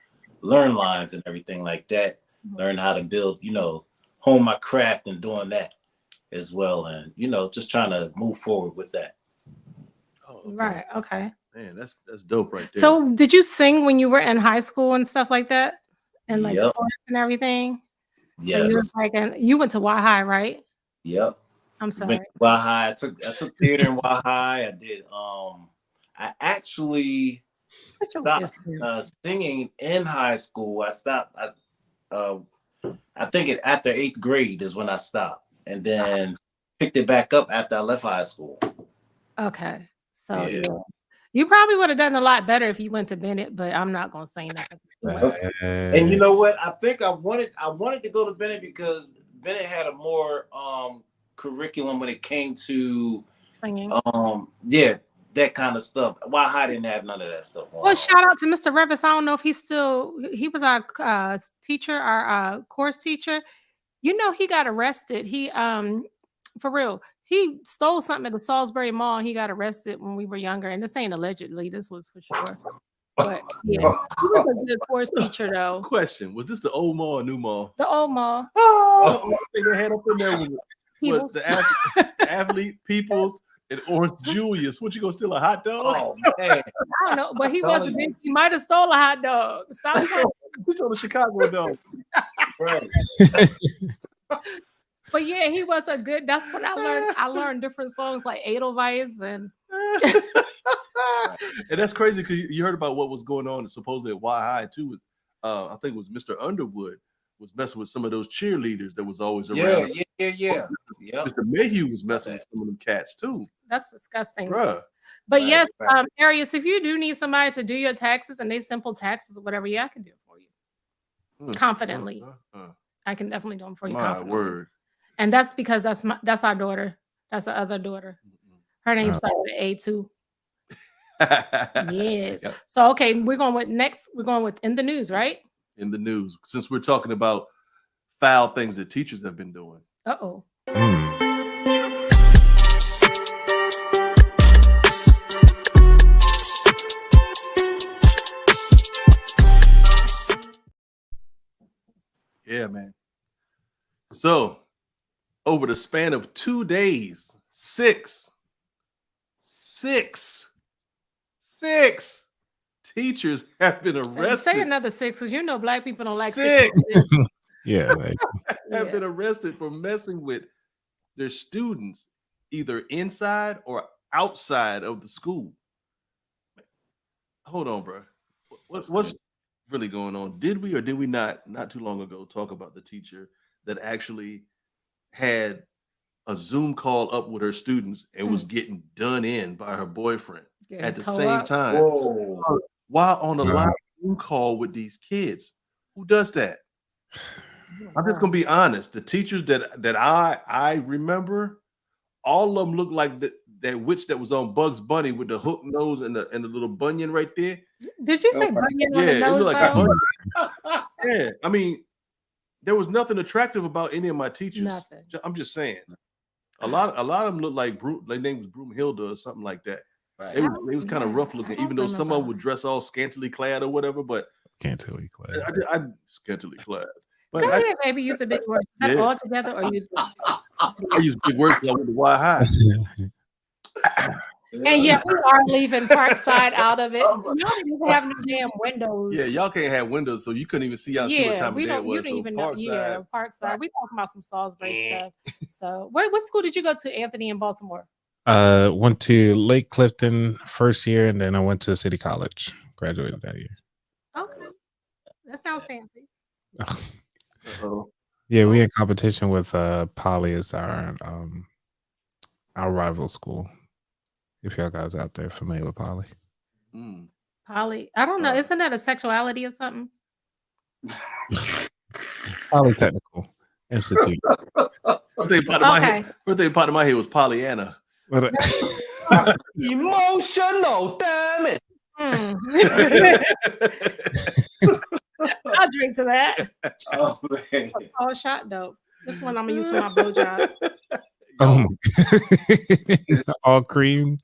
[SPEAKER 5] learn lines and everything like that, learn how to build, hone my craft and doing that as well. And, just trying to move forward with that.
[SPEAKER 2] Oh,
[SPEAKER 1] Right. Okay.
[SPEAKER 2] Man, that's dope right there.
[SPEAKER 1] So did you sing when you were in high school and stuff like that? And like the
[SPEAKER 5] Yep.
[SPEAKER 1] chorus and everything?
[SPEAKER 5] Yes.
[SPEAKER 1] So you was like, you went to Y High, right?
[SPEAKER 5] Yep.
[SPEAKER 1] I'm sorry.
[SPEAKER 5] Y High. I took theater in Y High. I did. I actually
[SPEAKER 1] Such a
[SPEAKER 5] stopped
[SPEAKER 1] whisper.
[SPEAKER 5] singing in high school. I stopped. I think after 8th grade is when I stopped, and then picked it back up after I left high school.
[SPEAKER 1] Okay. So
[SPEAKER 5] Yeah.
[SPEAKER 1] yeah. You probably would have done a lot better if you went to Bennett, but I'm not gonna say nothing.
[SPEAKER 5] And you know what? I think I wanted to go to Bennett because Bennett had a more curriculum when it came to
[SPEAKER 1] Singing.
[SPEAKER 5] yeah, that kind of stuff. Why I didn't have none of that stuff going
[SPEAKER 1] Well,
[SPEAKER 5] on.
[SPEAKER 1] shout out to Mr. Revis. I don't know if he was our teacher, our course teacher. You know, he got arrested. He for real, he stole something at the Salisbury Mall. He got arrested when we were younger, and this ain't allegedly. This was for sure. But yeah, he was a good course teacher though.
[SPEAKER 2] Question: was this the old mall or new mall?
[SPEAKER 1] The old mall.
[SPEAKER 2] Oh, I think they had up in there with
[SPEAKER 1] Peoples.
[SPEAKER 2] the athlete Peoples and Orange Julius. What, you gonna steal a hot dog?
[SPEAKER 5] Oh man,
[SPEAKER 1] I don't know, but he wasn't. He might have stole a hot dog. Stop saying.
[SPEAKER 2] He stole a Chicago dog.
[SPEAKER 5] right.
[SPEAKER 1] But yeah, he was a good. That's when I learned different songs like Edelweiss and.
[SPEAKER 2] And that's crazy because you heard about what was going on supposedly at Y High too. I think it was Mr. Underwood was messing with some of those cheerleaders that was always around.
[SPEAKER 5] Yeah.
[SPEAKER 2] Mr. Mayhew was messing with some of them cats too.
[SPEAKER 1] That's disgusting.
[SPEAKER 2] Bruh.
[SPEAKER 1] But
[SPEAKER 5] Right,
[SPEAKER 1] yes,
[SPEAKER 5] right.
[SPEAKER 1] Arius, if you do need somebody to do your taxes and they simple taxes or whatever, yeah, I can do it for you confidently. I can definitely do them for you
[SPEAKER 2] My
[SPEAKER 1] confidently.
[SPEAKER 2] word.
[SPEAKER 1] And that's because that's our daughter. That's the other daughter. Her name started with A too. Yes.
[SPEAKER 2] Yep.
[SPEAKER 1] So okay, we're going with in the news, right?
[SPEAKER 2] In the news, since we're talking about foul things that teachers have been doing.
[SPEAKER 1] Uh-oh.
[SPEAKER 2] Yeah, man. So, over the span of 2 days, six teachers have been arrested.
[SPEAKER 1] Say another 6, because you know black people don't like
[SPEAKER 2] 6
[SPEAKER 1] 6.
[SPEAKER 4] Yeah,
[SPEAKER 2] have been arrested for messing with their students either inside or outside of the school. Hold on, bro. What's really going on? Did we or did we not too long ago talk about the teacher that actually had a Zoom call up with her students and was getting done in by her boyfriend at the same time?
[SPEAKER 5] Whoa.
[SPEAKER 2] While on a live Zoom call with these kids. Who does that? I'm just gonna be honest. The teachers that I remember, all of them look like that witch that was on Bugs Bunny with the hook nose and the little bunion right there.
[SPEAKER 1] Did you say bunion on the
[SPEAKER 2] Yeah, it
[SPEAKER 1] nose?
[SPEAKER 2] looked like a bunion. Yeah, I mean, there was nothing attractive about any of my teachers.
[SPEAKER 1] Nothing.
[SPEAKER 2] I'm just saying. A lot of them looked like their name was Broomhilda or something like that.
[SPEAKER 5] Right.
[SPEAKER 2] They was kind of rough looking, even though some of them would dress all scantily clad or whatever. But
[SPEAKER 4] scantily clad.
[SPEAKER 2] I scantily clad. But
[SPEAKER 1] Go ahead, baby. Use a big word. Is that all together, or you?
[SPEAKER 2] I use big words because I went to Y High.
[SPEAKER 1] And yet we are leaving Parkside out of it. Y'all didn't even have no damn windows.
[SPEAKER 2] Yeah, y'all can't have windows, so you couldn't even see out what time of day it was.
[SPEAKER 1] You didn't
[SPEAKER 2] So
[SPEAKER 1] even know. Yeah, Parkside. We talking about some Salisbury stuff. So, what school did you go to, Anthony, in Baltimore?
[SPEAKER 4] Went to Lake Clifton first year, and then I went to City College. Graduated that year.
[SPEAKER 1] Okay, that sounds fancy.
[SPEAKER 4] Yeah, we in competition with Poly as our rival school. If y'all guys out there familiar with Poly.
[SPEAKER 1] Poly, I don't know. Isn't that a sexuality or something?
[SPEAKER 4] Polytechnical Institute.
[SPEAKER 2] First thing part of my head was Pollyanna.
[SPEAKER 6] Emotional, damn it.
[SPEAKER 1] I'll drink to that.
[SPEAKER 5] Oh man.
[SPEAKER 1] Oh, shot dope. This one I'm gonna use for my blowjob.
[SPEAKER 4] Oh, all cream.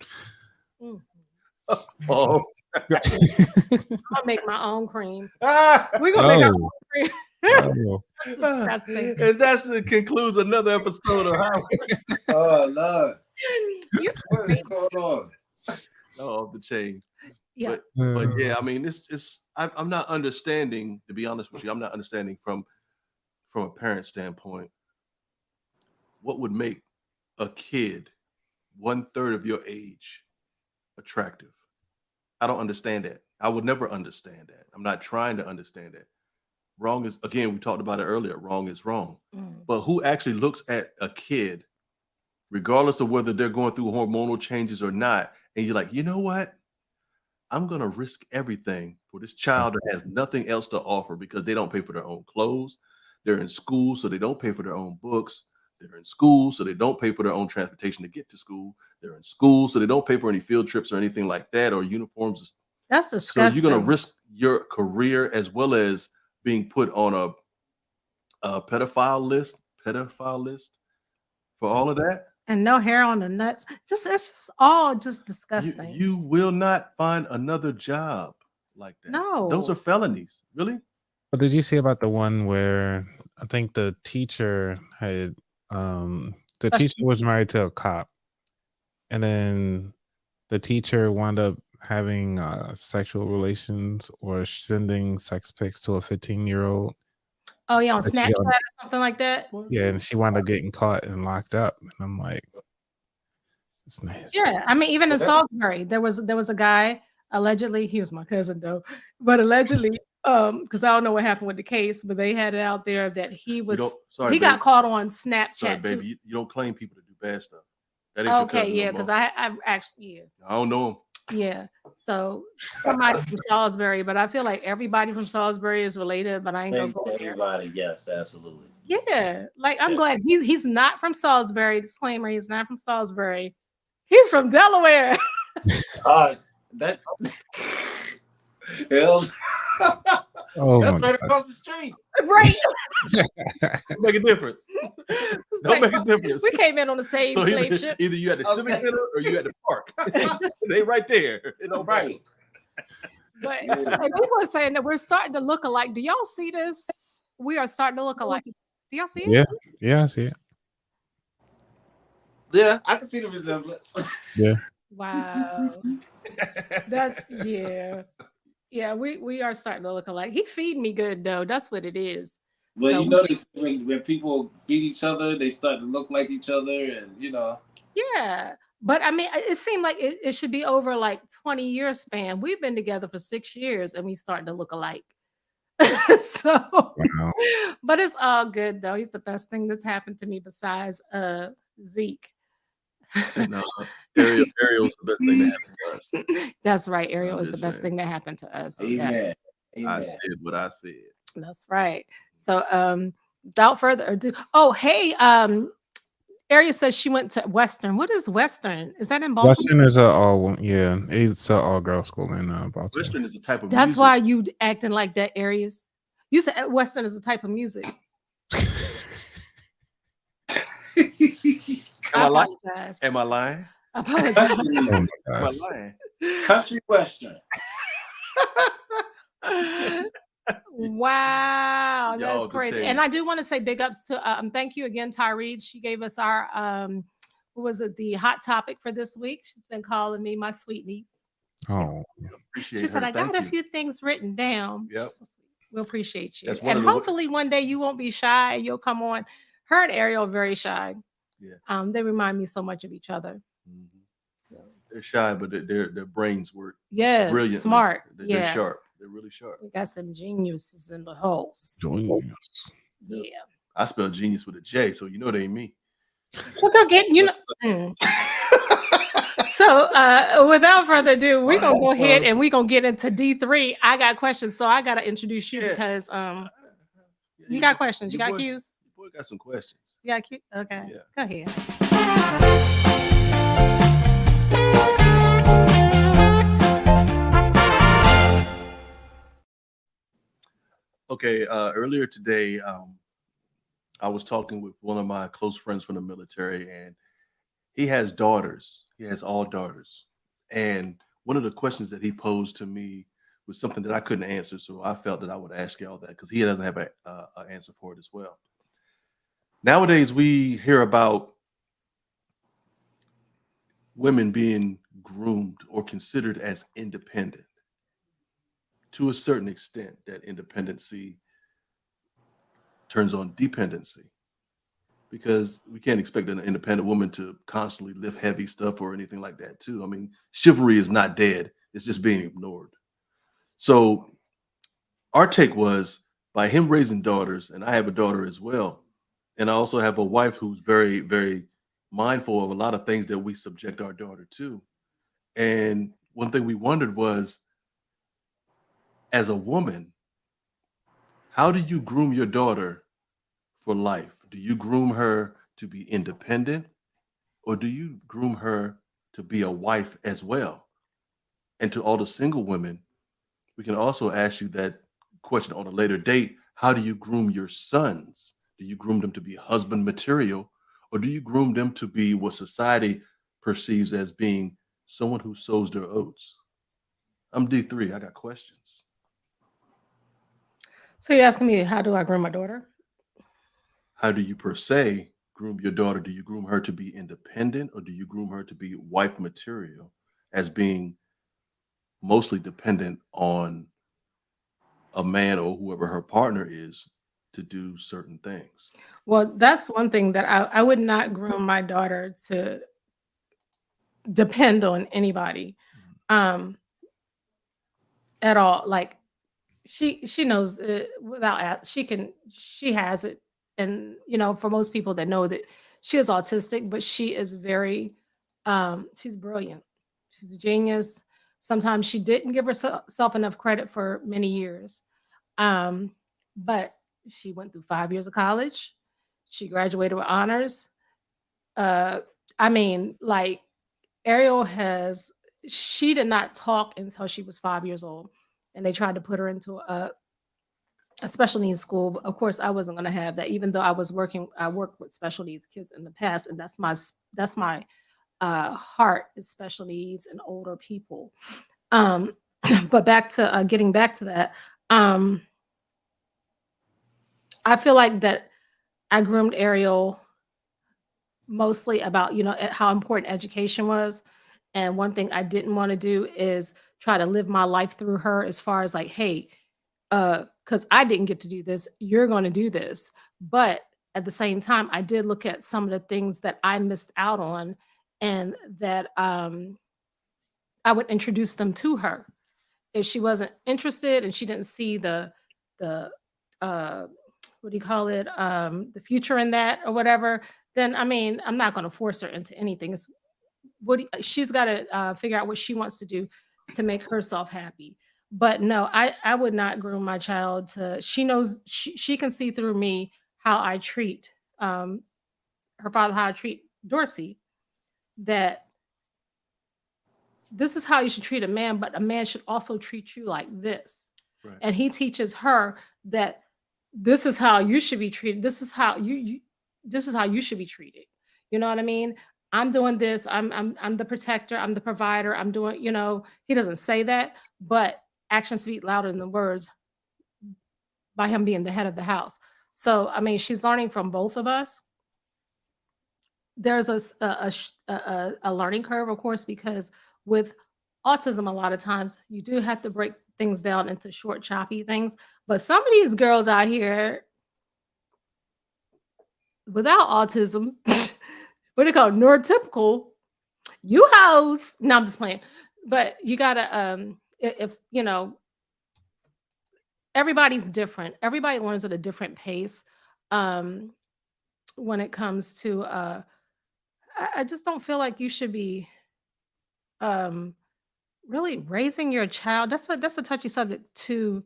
[SPEAKER 2] Oh,
[SPEAKER 1] I'll make my own cream. We're gonna make our own cream. Disgusting.
[SPEAKER 2] And that's the concludes another episode of Highway.
[SPEAKER 5] Oh Lord.
[SPEAKER 1] What
[SPEAKER 5] is going on?
[SPEAKER 2] Off the chain.
[SPEAKER 1] Yeah.
[SPEAKER 2] But yeah, I mean, I'm not understanding, to be honest with you, I'm not understanding from a parent standpoint, what would make a kid 1/3 of your age attractive. I don't understand that. I would never understand that. I'm not trying to understand that. Wrong is, again, we talked about it earlier. Wrong is wrong. But who actually looks at a kid, regardless of whether they're going through hormonal changes or not, and you're like, you know what? I'm going to risk everything for this child that has nothing else to offer because they don't pay for their own clothes. They're in school, so they don't pay for their own books. They're in school, so they don't pay for their own transportation to get to school. They're in school, so they don't pay for any field trips or anything like that, or uniforms.
[SPEAKER 1] That's
[SPEAKER 2] So
[SPEAKER 1] disgusting.
[SPEAKER 2] you're going to risk your career as well as being put on a pedophile list for all of that.
[SPEAKER 1] And no hair on the nuts. It's just all just
[SPEAKER 2] You,
[SPEAKER 1] disgusting.
[SPEAKER 2] you will not find another job like that. Those
[SPEAKER 1] No.
[SPEAKER 2] are felonies. Really?
[SPEAKER 4] But did you see about the one where I think the teacher had the teacher was married to a cop, and then the teacher wound up having sexual relations or sending sex pics to a 15-year-old.
[SPEAKER 1] Oh yeah, on
[SPEAKER 4] That she
[SPEAKER 1] Snapchat
[SPEAKER 4] got-
[SPEAKER 1] or something like that.
[SPEAKER 4] Yeah, and she wound up getting caught and locked up. And I'm like, it's nasty.
[SPEAKER 1] Yeah, I mean, even in Salisbury, there was a guy, allegedly, he was my cousin though, but allegedly, because I don't know what happened with the case, but they had it out there that he got caught on
[SPEAKER 2] Sorry,
[SPEAKER 1] Snapchat too.
[SPEAKER 2] baby. You don't claim people to do bad stuff. That ain't your
[SPEAKER 1] Okay,
[SPEAKER 2] cousin no
[SPEAKER 1] yeah,
[SPEAKER 2] more.
[SPEAKER 1] because I actually,
[SPEAKER 2] I don't know him.
[SPEAKER 1] yeah. So somebody from Salisbury, but I feel like everybody from Salisbury is related, but I ain't gonna go there.
[SPEAKER 5] Everybody, yes, absolutely.
[SPEAKER 1] Yeah, like I'm glad he's not from Salisbury. Disclaimer: he's not from Salisbury. He's from Delaware.
[SPEAKER 5] That hell,
[SPEAKER 4] Oh
[SPEAKER 5] that's
[SPEAKER 4] my
[SPEAKER 5] right
[SPEAKER 4] God.
[SPEAKER 5] across the street.
[SPEAKER 1] Right.
[SPEAKER 2] Don't make a difference.
[SPEAKER 1] It's
[SPEAKER 2] Don't
[SPEAKER 1] like,
[SPEAKER 2] make a difference.
[SPEAKER 1] we came in on the same
[SPEAKER 2] So
[SPEAKER 1] slave ship.
[SPEAKER 2] either you at the Civic
[SPEAKER 5] Okay.
[SPEAKER 2] Center or you at the park. They right there. It don't matter.
[SPEAKER 5] Right.
[SPEAKER 1] But and people are saying that we're starting to look alike. Do y'all see this? We are starting to look alike. Do y'all see it?
[SPEAKER 4] Yeah, I see it.
[SPEAKER 5] Yeah, I can see the resemblance.
[SPEAKER 4] Yeah.
[SPEAKER 1] Wow. That's yeah. We are starting to look alike. He feed me good though. That's what it is.
[SPEAKER 5] Well,
[SPEAKER 1] So
[SPEAKER 5] you know, when people feed each other, they start to look like each other, and you know.
[SPEAKER 1] Yeah. But I mean, it seemed like it should be over like 20 year span. We've been together for 6 years and we starting to look alike. So,
[SPEAKER 4] Wow.
[SPEAKER 1] but it's all good though. He's the best thing that's happened to me besides Zeke.
[SPEAKER 2] And Ariel's the best thing that happened to us.
[SPEAKER 1] That's right. Ariel
[SPEAKER 2] I'm
[SPEAKER 1] is the
[SPEAKER 2] just
[SPEAKER 1] best
[SPEAKER 2] saying.
[SPEAKER 1] thing that happened to us.
[SPEAKER 5] Amen.
[SPEAKER 1] Yeah,
[SPEAKER 5] Amen.
[SPEAKER 2] I said what I said.
[SPEAKER 1] that's right. So without further ado, oh hey, Ariel says she went to Western. What is Western? Is that in Baltimore?
[SPEAKER 4] Western is it's an all girl school in Baltimore.
[SPEAKER 2] Western is a type of
[SPEAKER 1] That's
[SPEAKER 2] music.
[SPEAKER 1] why you acting like that, Aries. You said Western is a type of music.
[SPEAKER 2] Am I lying?
[SPEAKER 1] apologize.
[SPEAKER 2] Am I lying?
[SPEAKER 1] I apologize.
[SPEAKER 4] Oh my
[SPEAKER 2] Am I
[SPEAKER 4] gosh.
[SPEAKER 2] lying?
[SPEAKER 5] Country Western.
[SPEAKER 1] Wow, that's
[SPEAKER 2] Y'all, the
[SPEAKER 1] crazy.
[SPEAKER 2] change.
[SPEAKER 1] And I do want to say big ups to thank you again, Tyree. She gave us our what was it, the hot topic for this week. She's been calling me my sweet niece.
[SPEAKER 4] Oh,
[SPEAKER 2] Appreciate
[SPEAKER 1] She said,
[SPEAKER 2] her.
[SPEAKER 1] I got
[SPEAKER 2] Thank
[SPEAKER 1] a
[SPEAKER 2] you.
[SPEAKER 1] few things written down.
[SPEAKER 2] Yep.
[SPEAKER 1] She's so sweet. We'll appreciate you.
[SPEAKER 2] That's one
[SPEAKER 1] And
[SPEAKER 2] of the-
[SPEAKER 1] hopefully one day you won't be shy. You'll come on. Her and Ariel are very shy.
[SPEAKER 2] Yeah.
[SPEAKER 1] They remind me so much of each other.
[SPEAKER 2] Mhm. They're shy, but their brains work
[SPEAKER 1] Yes,
[SPEAKER 2] brilliantly.
[SPEAKER 1] smart.
[SPEAKER 2] They're
[SPEAKER 1] Yeah.
[SPEAKER 2] sharp. They're really sharp.
[SPEAKER 1] We got some geniuses in the house.
[SPEAKER 4] genius.
[SPEAKER 1] Yeah.
[SPEAKER 2] I spell genius with a J, so you know they ain't me.
[SPEAKER 1] So they'll get, So without further ado, we're gonna go ahead and we're gonna get into D3. I got questions, so I gotta introduce you
[SPEAKER 2] Yeah.
[SPEAKER 1] because you got questions, you got cues,
[SPEAKER 2] Your boy got some questions.
[SPEAKER 1] you got cues. Okay,
[SPEAKER 2] Yeah.
[SPEAKER 1] go ahead.
[SPEAKER 2] Okay, earlier today, I was talking with one of my close friends from the military, and he has daughters. He has all daughters. And one of the questions that he posed to me was something that I couldn't answer. So I felt that I would ask y'all that because he doesn't have an answer for it as well. Nowadays, we hear about women being groomed or considered as independent. To a certain extent, that independency turns on dependency because we can't expect an independent woman to constantly lift heavy stuff or anything like that too. I mean, chivalry is not dead. It's just being ignored. So our take was by him raising daughters, and I have a daughter as well, and I also have a wife who's very, very mindful of a lot of things that we subject our daughter to. And one thing we wondered was, as a woman, how do you groom your daughter for life? Do you groom her to be independent, or do you groom her to be a wife as well? And to all the single women, we can also ask you that question on a later date. How do you groom your sons? Do you groom them to be husband material, or do you groom them to be what society perceives as being someone who sows their oats? I'm D3. I got questions.
[SPEAKER 1] So you're asking me, how do I groom my daughter?
[SPEAKER 2] How do you, per se, groom your daughter? Do you groom her to be independent, or do you groom her to be wife material as being mostly dependent on a man or whoever her partner is to do certain things?
[SPEAKER 1] Well, that's one thing that I would not groom my daughter to depend on anybody um at all. Like she knows it without she has it. And for most people that know that she is autistic, but she is very she's brilliant. She's a genius. Sometimes she didn't give herself enough credit for many years. Um, but she went through 5 years of college. She graduated with honors. Uh, I mean, like Ariel has, she did not talk until she was 5 years old, and they tried to put her into a special needs school. But of course, I wasn't going to have that, even though I worked with special needs kids in the past, and that's my heart is special needs and older people. Um, but back to getting back to that. Um, I feel like that I groomed Ariel mostly about, how important education was. And one thing I didn't want to do is try to live my life through her as far as like, hey, because I didn't get to do this, you're going to do this. But at the same time, I did look at some of the things that I missed out on, and that I would introduce them to her. If she wasn't interested and she didn't see the uh what do you call it, the future in that or whatever, then I mean, I'm not going to force her into anything. It's she's got to figure out what she wants to do to make herself happy. But no, I would not groom my child to, she knows, she can see through me how I treat um her father, how I treat Dorsey, that this is how you should treat a man, but a man should also treat you like this.
[SPEAKER 2] Right.
[SPEAKER 1] And he teaches her that this is how you should be treated. This is how this is how you should be treated. You know what I mean? I'm doing this. I'm the protector. I'm the provider. I'm doing. He doesn't say that, but actions speak louder than the words by him being the head of the house. So I mean, she's learning from both of us. There's a learning curve, of course, because with autism, a lot of times you do have to break things down into short, choppy things. But some of these girls out here without autism, what do you call it, neurotypical, you hoes. No, I'm just playing. But you gotta if everybody's different. Everybody learns at a different pace. Um when it comes to I just don't feel like you should be um really raising your child. That's a touchy subject, to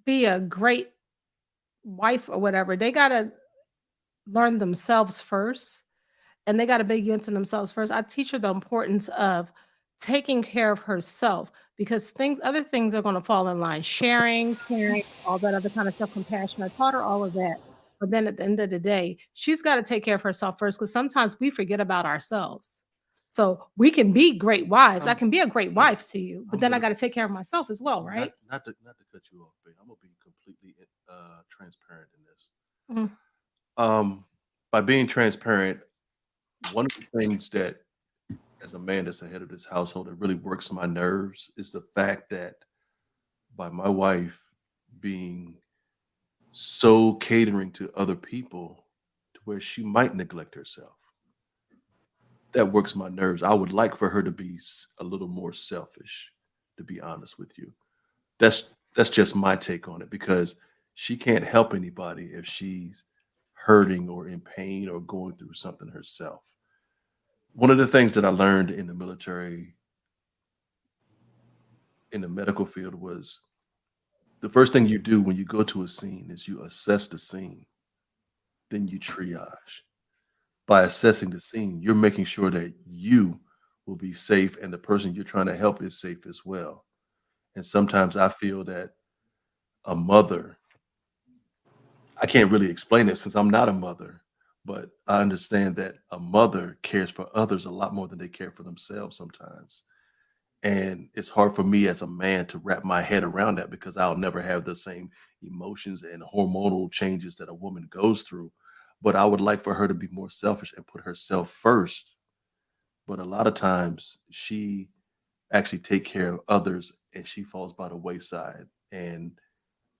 [SPEAKER 1] be a great wife or whatever. They gotta learn themselves first, and they gotta dig into themselves first. I teach her the importance of taking care of herself, because other things are gonna fall in line. Sharing, caring, all that other kind of stuff, compassion. I taught her all of that. But then at the end of the day, she's got to take care of herself first, because sometimes we forget about ourselves. So we can be great wives. I
[SPEAKER 2] I'm,
[SPEAKER 1] can be a great
[SPEAKER 2] I'm,
[SPEAKER 1] wife to you, but
[SPEAKER 2] I'm
[SPEAKER 1] then I
[SPEAKER 2] gonna
[SPEAKER 1] got to take care of myself as well, right?
[SPEAKER 2] not to cut you off, but I'm gonna be completely transparent in this.
[SPEAKER 1] Mhm.
[SPEAKER 2] By being transparent, one of the things that, as a man that's the head of this household, that really works my nerves is the fact that by my wife being so catering to other people to where she might neglect herself. That works my nerves. I would like for her to be a little more selfish, to be honest with you. That's just my take on it, because she can't help anybody if she's hurting or in pain or going through something herself. One of the things that I learned in the military, in the medical field, was the first thing you do when you go to a scene is you assess the scene, then you triage. By assessing the scene, you're making sure that you will be safe and the person you're trying to help is safe as well. And sometimes I feel that a mother, I can't really explain it since I'm not a mother, but I understand that a mother cares for others a lot more than they care for themselves sometimes. And it's hard for me as a man to wrap my head around that, because I'll never have the same emotions and hormonal changes that a woman goes through. But I would like for her to be more selfish and put herself first. But a lot of times she actually take care of others and she falls by the wayside. And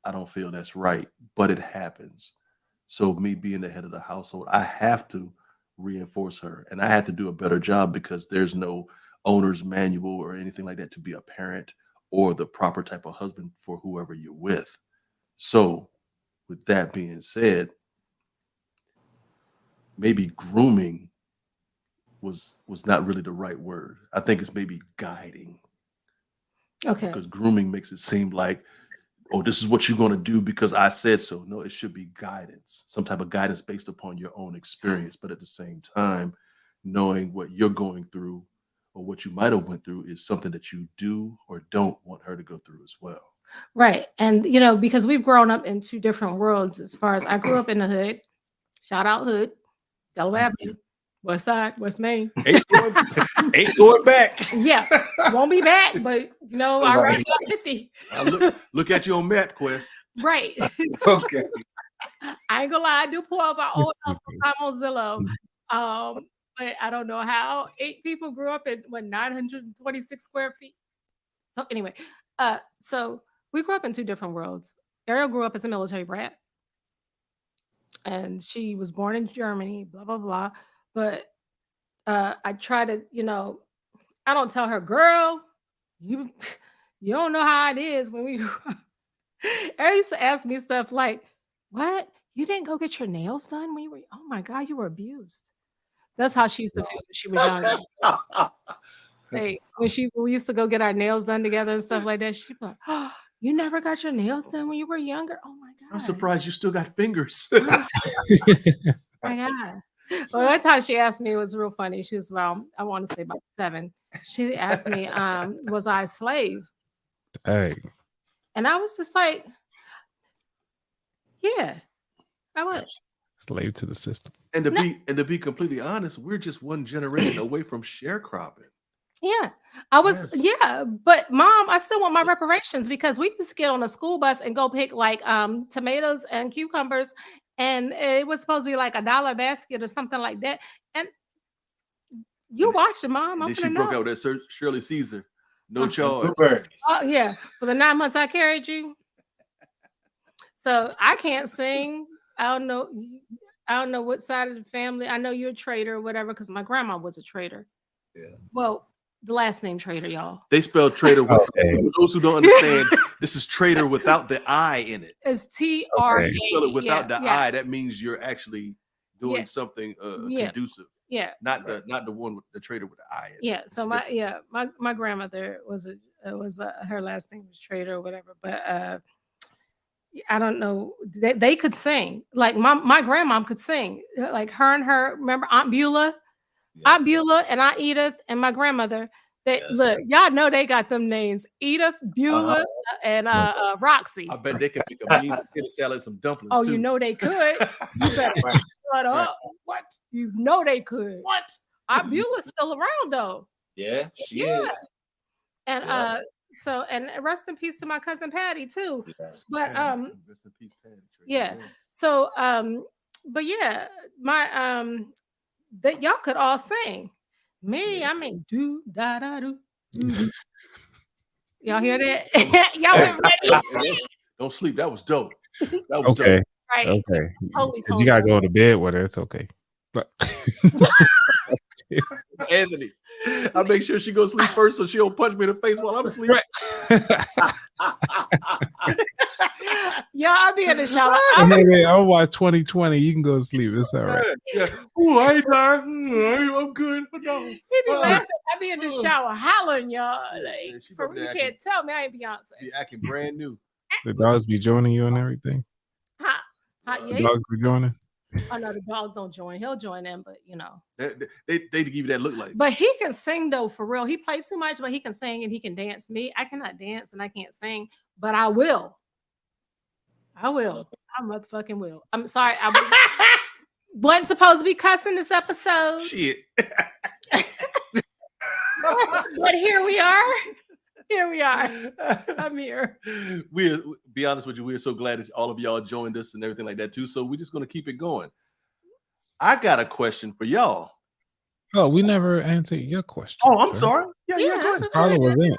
[SPEAKER 2] I don't feel that's right, but it happens. So me being the head of the household, I have to reinforce her, and I have to do a better job, because there's no owner's manual or anything like that to be a parent or the proper type of husband for whoever you're with. So with that being said, maybe grooming was not really the right word. I think it's maybe guiding,
[SPEAKER 1] Okay.
[SPEAKER 2] because grooming makes it seem like, oh, this is what you're going to do because I said so. No, it should be guidance, some type of guidance based upon your own experience. But at the same time, knowing what you're going through or what you might have went through is something that you do or don't want her to go through as well.
[SPEAKER 1] Right. And, you know, because we've grown up in two different worlds. As far as I grew up in the hood, shout out hood, Delaware Avenue, West Side, West Main.
[SPEAKER 2] Ain't going back.
[SPEAKER 1] Yeah, won't be back, but you know, I ride about 50.
[SPEAKER 2] Look at you on MapQuest.
[SPEAKER 1] Right.
[SPEAKER 5] Okay.
[SPEAKER 1] I ain't gonna lie, I do pull up our old house sometime on Zillow. But I don't know how 8 people grew up in 926 square feet. So anyway, so we grew up in two different worlds. Ariel grew up as a military brat, and she was born in Germany, blah blah blah. But I try to, you know, I don't tell her, girl, you you don't know how it is when we grew up. Ariel used to ask me stuff like, what? You didn't go get your nails done when you were, oh my God, you were abused. That's how she used to feel when she was younger. Hey, when we used to go get our nails done together and stuff like that, she'd be like, oh, you never got your nails done when you were younger? Oh my God.
[SPEAKER 2] I'm surprised you still got fingers.
[SPEAKER 1] Oh my God. Well, that time she asked me, it was real funny. She was, well, I want to say about 7. She asked me, was I a slave?
[SPEAKER 4] Hey,
[SPEAKER 1] And I was just like, yeah, I was.
[SPEAKER 4] slave to the system.
[SPEAKER 2] And to be completely honest, we're just one generation away from sharecropping.
[SPEAKER 1] Yeah, I was.
[SPEAKER 2] Yes.
[SPEAKER 1] Yeah, but mom, I still want my reparations, because we used to get on a school bus and go pick like tomatoes and cucumbers, and it was supposed to be like $1 basket or something like that. And you watch it, mom.
[SPEAKER 2] And
[SPEAKER 1] I'm
[SPEAKER 2] then she
[SPEAKER 1] gonna
[SPEAKER 2] broke
[SPEAKER 1] know.
[SPEAKER 2] out with that Shirley Caesar. No
[SPEAKER 1] Uh-huh.
[SPEAKER 2] charge.
[SPEAKER 5] Blueberries.
[SPEAKER 1] Oh yeah, for the 9 months I carried you. So I can't sing. I don't know. I don't know what side of the family. I know you're a trader or whatever, because my grandma was a trader.
[SPEAKER 5] Yeah.
[SPEAKER 1] Well, the last name Trader, y'all.
[SPEAKER 2] They spell trader with,
[SPEAKER 4] Okay.
[SPEAKER 2] for those who don't understand, this is trader without the I in it.
[SPEAKER 1] It's TRA.
[SPEAKER 2] You spell it without the
[SPEAKER 1] yeah,
[SPEAKER 2] I, that means you're actually doing
[SPEAKER 1] Yeah.
[SPEAKER 2] something
[SPEAKER 1] Yeah.
[SPEAKER 2] conducive.
[SPEAKER 1] yeah.
[SPEAKER 2] Not the one with the trader with the I in it.
[SPEAKER 1] Yeah,
[SPEAKER 2] It's
[SPEAKER 1] so
[SPEAKER 2] different.
[SPEAKER 1] my grandmother was her last name was Trader or whatever, but I don't know, they could sing. Like my grandmom could sing. Like her and her, remember Aunt Beulah? Aunt
[SPEAKER 5] Yes.
[SPEAKER 1] Beulah and Aunt Edith and my grandmother. They
[SPEAKER 5] Yes.
[SPEAKER 1] look, y'all know they got them names. Edith, Beulah, and Roxy.
[SPEAKER 2] I bet they could make a mean potato salad and some dumplings
[SPEAKER 1] Oh,
[SPEAKER 2] too.
[SPEAKER 1] you know they could. You better
[SPEAKER 5] Right.
[SPEAKER 1] shut up.
[SPEAKER 2] What?
[SPEAKER 1] You know they could.
[SPEAKER 2] What?
[SPEAKER 1] Aunt Beulah's still around though.
[SPEAKER 5] Yeah, she
[SPEAKER 1] Yeah.
[SPEAKER 5] is.
[SPEAKER 1] And
[SPEAKER 5] Yeah.
[SPEAKER 1] so, and rest in peace to my cousin Patty too.
[SPEAKER 5] Yes.
[SPEAKER 1] But
[SPEAKER 2] Rest in peace, Patty.
[SPEAKER 1] yeah.
[SPEAKER 2] Yes.
[SPEAKER 1] So but yeah, my that y'all could all sing. Me, I mean do da da do. Do. Y'all hear that? Y'all went ready.
[SPEAKER 2] Don't sleep. That was dope. That was
[SPEAKER 4] Okay.
[SPEAKER 2] dope.
[SPEAKER 1] Right.
[SPEAKER 4] Okay.
[SPEAKER 1] Totally
[SPEAKER 4] You gotta go to bed with her. It's okay. But
[SPEAKER 2] Anthony, I make sure she goes to sleep first so she don't punch me in the face while I'm asleep.
[SPEAKER 1] Yeah, I'll be in the shower.
[SPEAKER 4] I'll watch 2020. You can go to sleep. It's all right.
[SPEAKER 2] Yeah. Ooh, I ain't tired. I'm good. No.
[SPEAKER 1] He be laughing. I be in the shower hollering, y'all.
[SPEAKER 2] Yeah,
[SPEAKER 1] Like,
[SPEAKER 2] she
[SPEAKER 1] for
[SPEAKER 2] up
[SPEAKER 1] real,
[SPEAKER 2] there
[SPEAKER 1] you can't tell me I ain't Beyonce.
[SPEAKER 2] Be acting brand new.
[SPEAKER 4] The dogs be joining you and everything.
[SPEAKER 1] Yeah.
[SPEAKER 4] The dogs be joining.
[SPEAKER 1] Oh no, the dogs don't join. He'll join them, but you know.
[SPEAKER 2] They give you that look like.
[SPEAKER 1] But he can sing though, for real. He plays too much, but he can sing and he can dance. Me, I cannot dance and I can't sing, but I will. I motherfucking will. I'm sorry. Wasn't supposed to be cussing this episode.
[SPEAKER 2] Shit.
[SPEAKER 1] But here we are. Here we are. I'm here.
[SPEAKER 2] We're be honest with you, we're so glad that all of y'all joined us and everything like that too. So we're just gonna keep it going. I got a question for y'all.
[SPEAKER 4] Oh, we never answered your question.
[SPEAKER 2] Oh, I'm sorry. Yeah, go ahead.
[SPEAKER 4] Carla was in.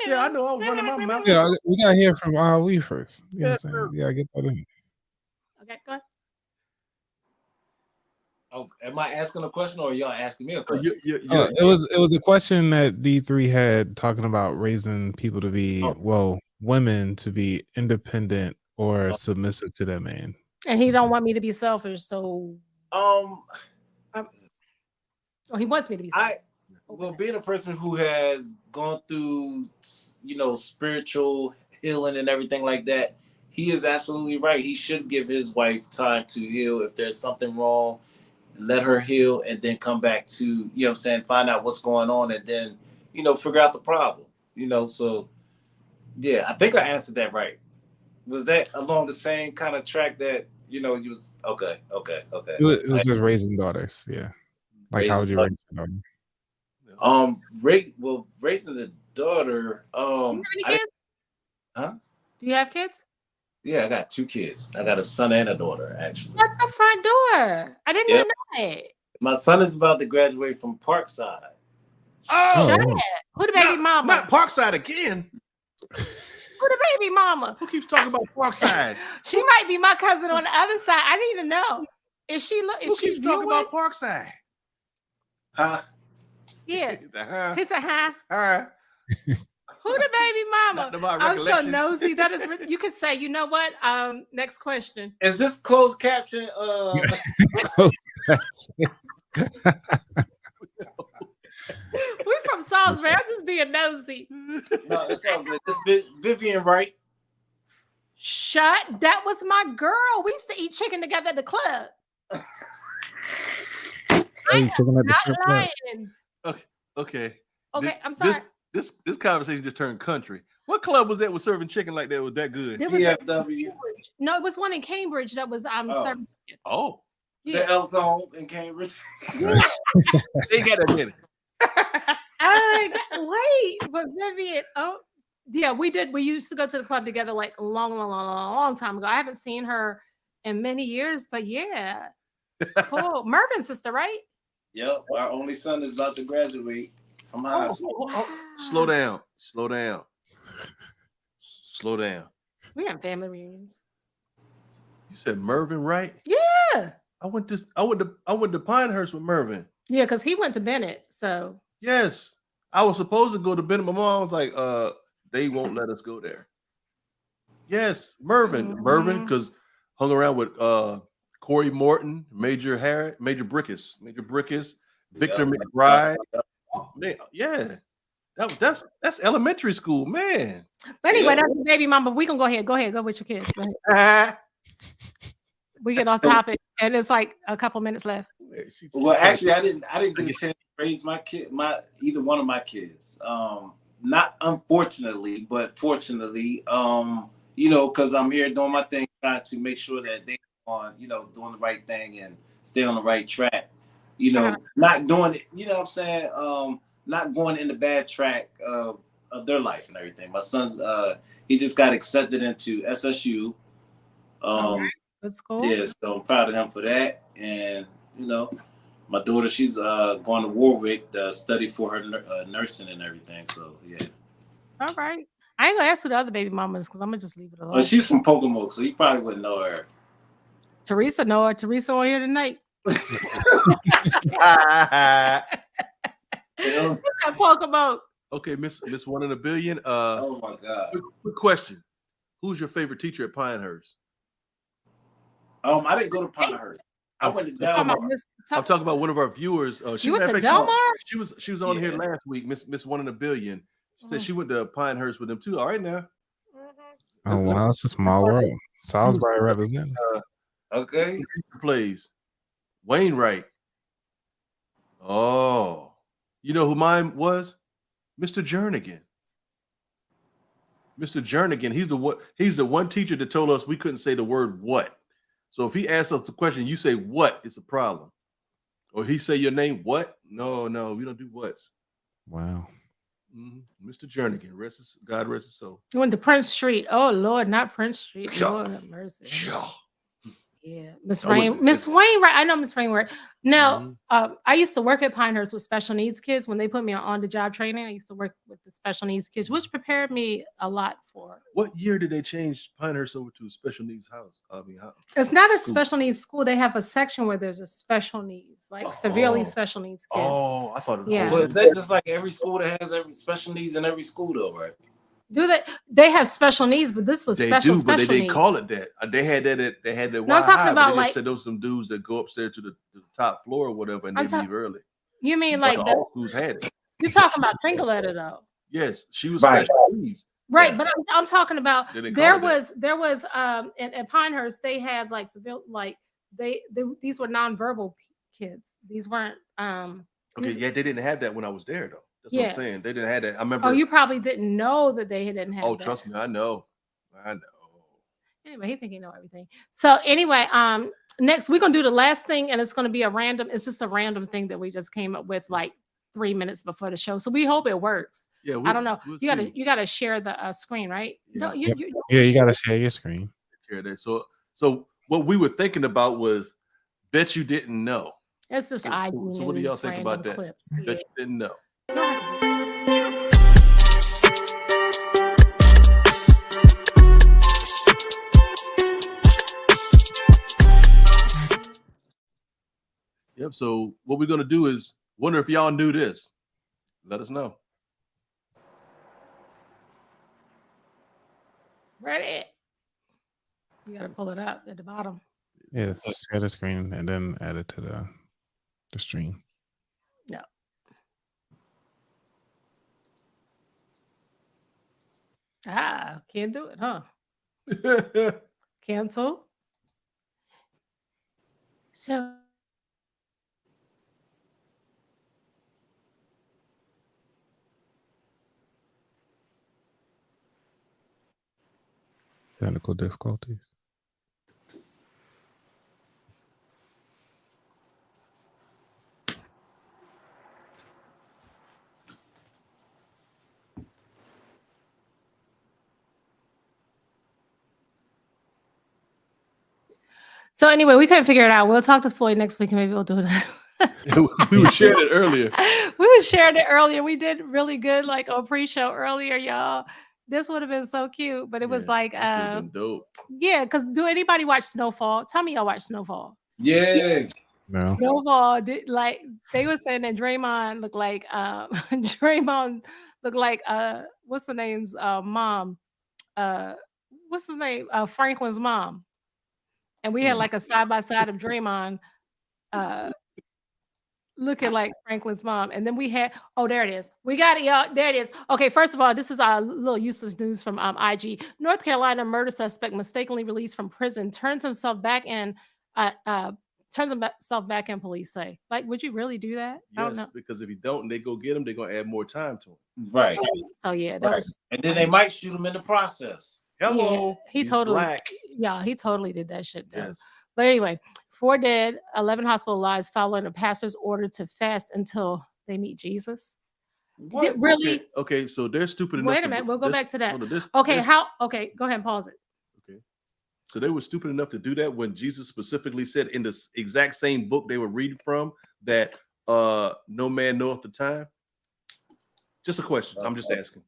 [SPEAKER 2] Yeah, I know. I was running my mouth.
[SPEAKER 4] Yeah, we gotta hear from we first. You know
[SPEAKER 2] Yeah,
[SPEAKER 4] what I'm saying? Yeah, get that in.
[SPEAKER 1] Okay, go ahead.
[SPEAKER 5] Oh, am I asking a question or are y'all asking me a question?
[SPEAKER 4] It was a question that D3 had talking about raising people to be women to be independent or submissive to their man.
[SPEAKER 1] And he don't want me to be selfish, so he wants me to be selfish.
[SPEAKER 5] Well, being a person who has gone through, spiritual healing and everything like that, he is absolutely right. He should give his wife time to heal. If there's something wrong, let her heal and then come back to, find out what's going on and then, figure out the problem, so yeah, I think I answered that right. Was that along the same kind of track that, you was okay.
[SPEAKER 4] It was just raising daughters, yeah. Like how would you raise your daughter?
[SPEAKER 5] Raising the daughter.
[SPEAKER 1] Do you have any kids?
[SPEAKER 5] Huh?
[SPEAKER 1] Do you have kids?
[SPEAKER 5] Yeah, I got 2 kids. I got a son and a daughter, actually.
[SPEAKER 1] At the front door. I didn't even know that.
[SPEAKER 5] My son is about to graduate from Parkside.
[SPEAKER 2] Oh,
[SPEAKER 1] Shut it. Who the baby mama?
[SPEAKER 2] Not Parkside again.
[SPEAKER 1] Who the baby mama?
[SPEAKER 2] Who keeps talking about Parkside?
[SPEAKER 1] She might be my cousin on the other side. I need to know. Who
[SPEAKER 2] keeps talking about Parkside?
[SPEAKER 5] Huh?
[SPEAKER 1] Yeah.
[SPEAKER 2] He
[SPEAKER 1] said, huh?
[SPEAKER 2] Huh?
[SPEAKER 1] Who the baby mama? I'm so nosy. That is, you could say, you know what? Next question.
[SPEAKER 5] Is this closed caption?
[SPEAKER 1] We from Salisbury. I'm just being nosy.
[SPEAKER 5] No, it's all good. This Vivian, right?
[SPEAKER 1] That was my girl. We used to eat chicken together at the club. I'm not lying.
[SPEAKER 2] Okay.
[SPEAKER 1] Okay, I'm sorry.
[SPEAKER 2] This conversation just turned country. What club was that was serving chicken like that? Was that good?
[SPEAKER 1] It was no, it was one in Cambridge that was serving chicken.
[SPEAKER 2] Oh.
[SPEAKER 5] Yeah. The L Zone in Cambridge.
[SPEAKER 2] They got a minute.
[SPEAKER 1] Wait, but Vivian, yeah, we did. We used to go to the club together like a long time ago. I haven't seen her in many years, but yeah. Cool. Mervin's sister, right?
[SPEAKER 5] Yep. Our only son is about to graduate from high school.
[SPEAKER 2] Slow down.
[SPEAKER 1] We have family reunions.
[SPEAKER 2] You said Mervin, right?
[SPEAKER 1] Yeah.
[SPEAKER 2] I went to Pinehurst with Mervin.
[SPEAKER 1] Yeah, because he went to Bennett. So
[SPEAKER 2] yes. I was supposed to go to Bennett. My mom was like, they won't let us go there. Yes, Mervin.
[SPEAKER 1] Mm-hmm.
[SPEAKER 2] Mervin, because hung around with Corey Morton, Major Brickus, Victor McBride. Man, yeah. That's elementary school, man.
[SPEAKER 1] But anyway, that's the baby mama. We gonna go ahead. Go with your kids. We get off topic, and it's like a couple minutes left.
[SPEAKER 5] Well, actually, I didn't get a chance to raise either one of my kids. Not unfortunately, but fortunately, because I'm here doing my thing, trying to make sure that they on, doing the right thing and stay on the right track. Not doing it. You know what I'm saying? Not going in the bad track of their life and everything. My son's he just got accepted into SSU.
[SPEAKER 1] That's cool.
[SPEAKER 5] Yeah, so I'm proud of him for that. And my daughter, she's going to Warwick to study for her nursing and everything. So yeah.
[SPEAKER 1] All right. I ain't gonna ask who the other baby mama is because I'm gonna just leave it alone.
[SPEAKER 5] Well, she's from Pocomoke, so you probably wouldn't know her.
[SPEAKER 1] Teresa know her. Teresa on here tonight.
[SPEAKER 5] know?
[SPEAKER 1] That Pokemon.
[SPEAKER 2] Okay, Miss One in a Billion.
[SPEAKER 5] Oh my God.
[SPEAKER 2] Quick question: who's your favorite teacher at Pinehurst?
[SPEAKER 5] I didn't go to Pinehurst. I went to Delmar.
[SPEAKER 2] I'm talking about one of our viewers.
[SPEAKER 1] You went to Delmar?
[SPEAKER 2] She was on here last week. Miss One in a Billion. She said she went to Pinehurst with them too. All right now.
[SPEAKER 4] Oh wow, it's a small world. Salisbury representing.
[SPEAKER 5] Okay.
[SPEAKER 2] Plays Wainwright. Oh, you know who mine was? Mr. Jernigan. Mr. Jernigan. He's the one teacher that told us we couldn't say the word what. So if he asks us the question, you say what, it's a problem. Or he say your name, what? No, we don't do whats.
[SPEAKER 4] Wow.
[SPEAKER 2] Mr. Jernigan, God rest his soul.
[SPEAKER 1] You went to Prince Street. Oh Lord, not Prince Street. Lord have mercy. Yeah, Miss Wainwright. I know Miss Wainwright. Now, I used to work at Pinehurst with special needs kids. When they put me on the job training, I used to work with the special needs kids, which prepared me a lot for.
[SPEAKER 2] What year did they change Pinehurst over to a special needs house?
[SPEAKER 1] It's not a special needs school. They have a section where there's a special needs, like severely special needs kids.
[SPEAKER 2] Oh, I thought it was.
[SPEAKER 1] Yeah.
[SPEAKER 5] But is that just like every school that has every special needs in every school, though, right?
[SPEAKER 1] Do they have special needs, but this was special needs.
[SPEAKER 2] But they didn't call it that. They had that. They had that.
[SPEAKER 1] No, I'm talking about
[SPEAKER 2] they said those some dudes that go upstairs to the top floor or whatever, and they leave early.
[SPEAKER 1] You mean like
[SPEAKER 2] all schools had it?
[SPEAKER 1] You're talking about Fingerletter though.
[SPEAKER 2] Yes, she was special needs.
[SPEAKER 1] Right,
[SPEAKER 2] yes.
[SPEAKER 1] but I'm talking about there was at Pinehurst they had like severe these were nonverbal kids. These weren't
[SPEAKER 2] okay, yeah, they didn't have that when I was there though. That's what I'm saying. They didn't have that. I remember.
[SPEAKER 1] Oh, you probably didn't know that they didn't have.
[SPEAKER 2] Oh, trust me, I know.
[SPEAKER 1] Anyway, he think he know everything. So anyway, next we're gonna do the last thing, and it's gonna be it's just a random thing that we just came up with like 3 minutes before the show. So we hope it works. Yeah, I don't know. You gotta share the screen, right?
[SPEAKER 2] Yeah.
[SPEAKER 1] No,
[SPEAKER 4] you gotta share your screen.
[SPEAKER 2] So what we were thinking about was bet you didn't know.
[SPEAKER 1] It's just
[SPEAKER 2] so what do y'all think about that?
[SPEAKER 1] Clips.
[SPEAKER 2] Bet you didn't know. Yep. So what we're gonna do is wonder if y'all knew this. Let us know.
[SPEAKER 1] Ready? You gotta pull it up at the bottom.
[SPEAKER 4] Yeah, share the screen and then add it to the stream.
[SPEAKER 1] No. Can't do it, huh? Cancel. So
[SPEAKER 4] technical difficulties.
[SPEAKER 1] So anyway, we couldn't figure it out. We'll talk to Floyd next week and maybe we'll do this.
[SPEAKER 2] We were sharing it earlier.
[SPEAKER 1] We did really good, like on pre-show earlier, y'all. This would have been so cute, but it was like
[SPEAKER 2] dope.
[SPEAKER 1] Yeah, because do anybody watch Snowfall? Tell me y'all watch Snowfall.
[SPEAKER 5] Yeah.
[SPEAKER 4] No.
[SPEAKER 1] Snowfall did like they were saying that Draymond looked like what's the name's mom? What's his name? Franklin's mom. And we had like a side by side of Draymond looking like Franklin's mom. And then we had, there it is. We got it, y'all. There it is. Okay, first of all, this is a little useless news from IG. North Carolina murder suspect mistakenly released from prison turns himself back in, police say. Like, would you really do that?
[SPEAKER 2] Yes, I don't know. Because if you don't and they go get him, they're going to add more time to him.
[SPEAKER 5] Right.
[SPEAKER 1] So, yeah.
[SPEAKER 5] And then they might shoot him in the process.
[SPEAKER 2] Hello.
[SPEAKER 1] Yeah, he totally did that shit though. Yes. But anyway, 4 dead, 11 hospitalized following a pastor's order to fast until they meet Jesus.
[SPEAKER 2] What?
[SPEAKER 1] Really?
[SPEAKER 2] Okay, so they're stupid enough.
[SPEAKER 1] Wait a minute, we'll go back to that. Okay, go ahead and pause it.
[SPEAKER 2] Okay. So they were stupid enough to do that when Jesus specifically said in the exact same book they were reading from that no man knoweth the time. Just a question. I'm just asking.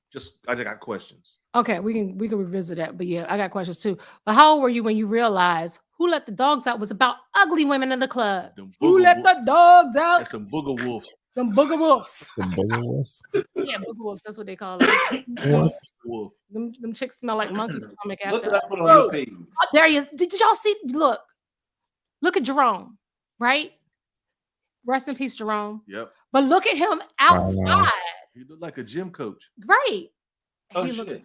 [SPEAKER 2] I got questions.
[SPEAKER 1] Okay, we can revisit that. But yeah, I got questions too. But how old were you when you realized Who Let the Dogs Out was about ugly women in the club? Who let the dogs out?
[SPEAKER 2] That's some booger wolves.
[SPEAKER 1] Them booger wolves.
[SPEAKER 4] The booger wolves.
[SPEAKER 1] Yeah, booger wolves. That's what they call them.
[SPEAKER 4] What?
[SPEAKER 2] Wolf.
[SPEAKER 1] Them chicks smell like monkey stomach
[SPEAKER 5] Look
[SPEAKER 1] after.
[SPEAKER 5] it up on your page.
[SPEAKER 1] Oh, there he is. Did y'all see? Look at Jerome, right? Rest in peace, Jerome.
[SPEAKER 2] Yep.
[SPEAKER 1] But look at him outside,
[SPEAKER 2] He looked like a gym coach.
[SPEAKER 1] right?
[SPEAKER 5] Oh,
[SPEAKER 1] he
[SPEAKER 5] shit.
[SPEAKER 1] looks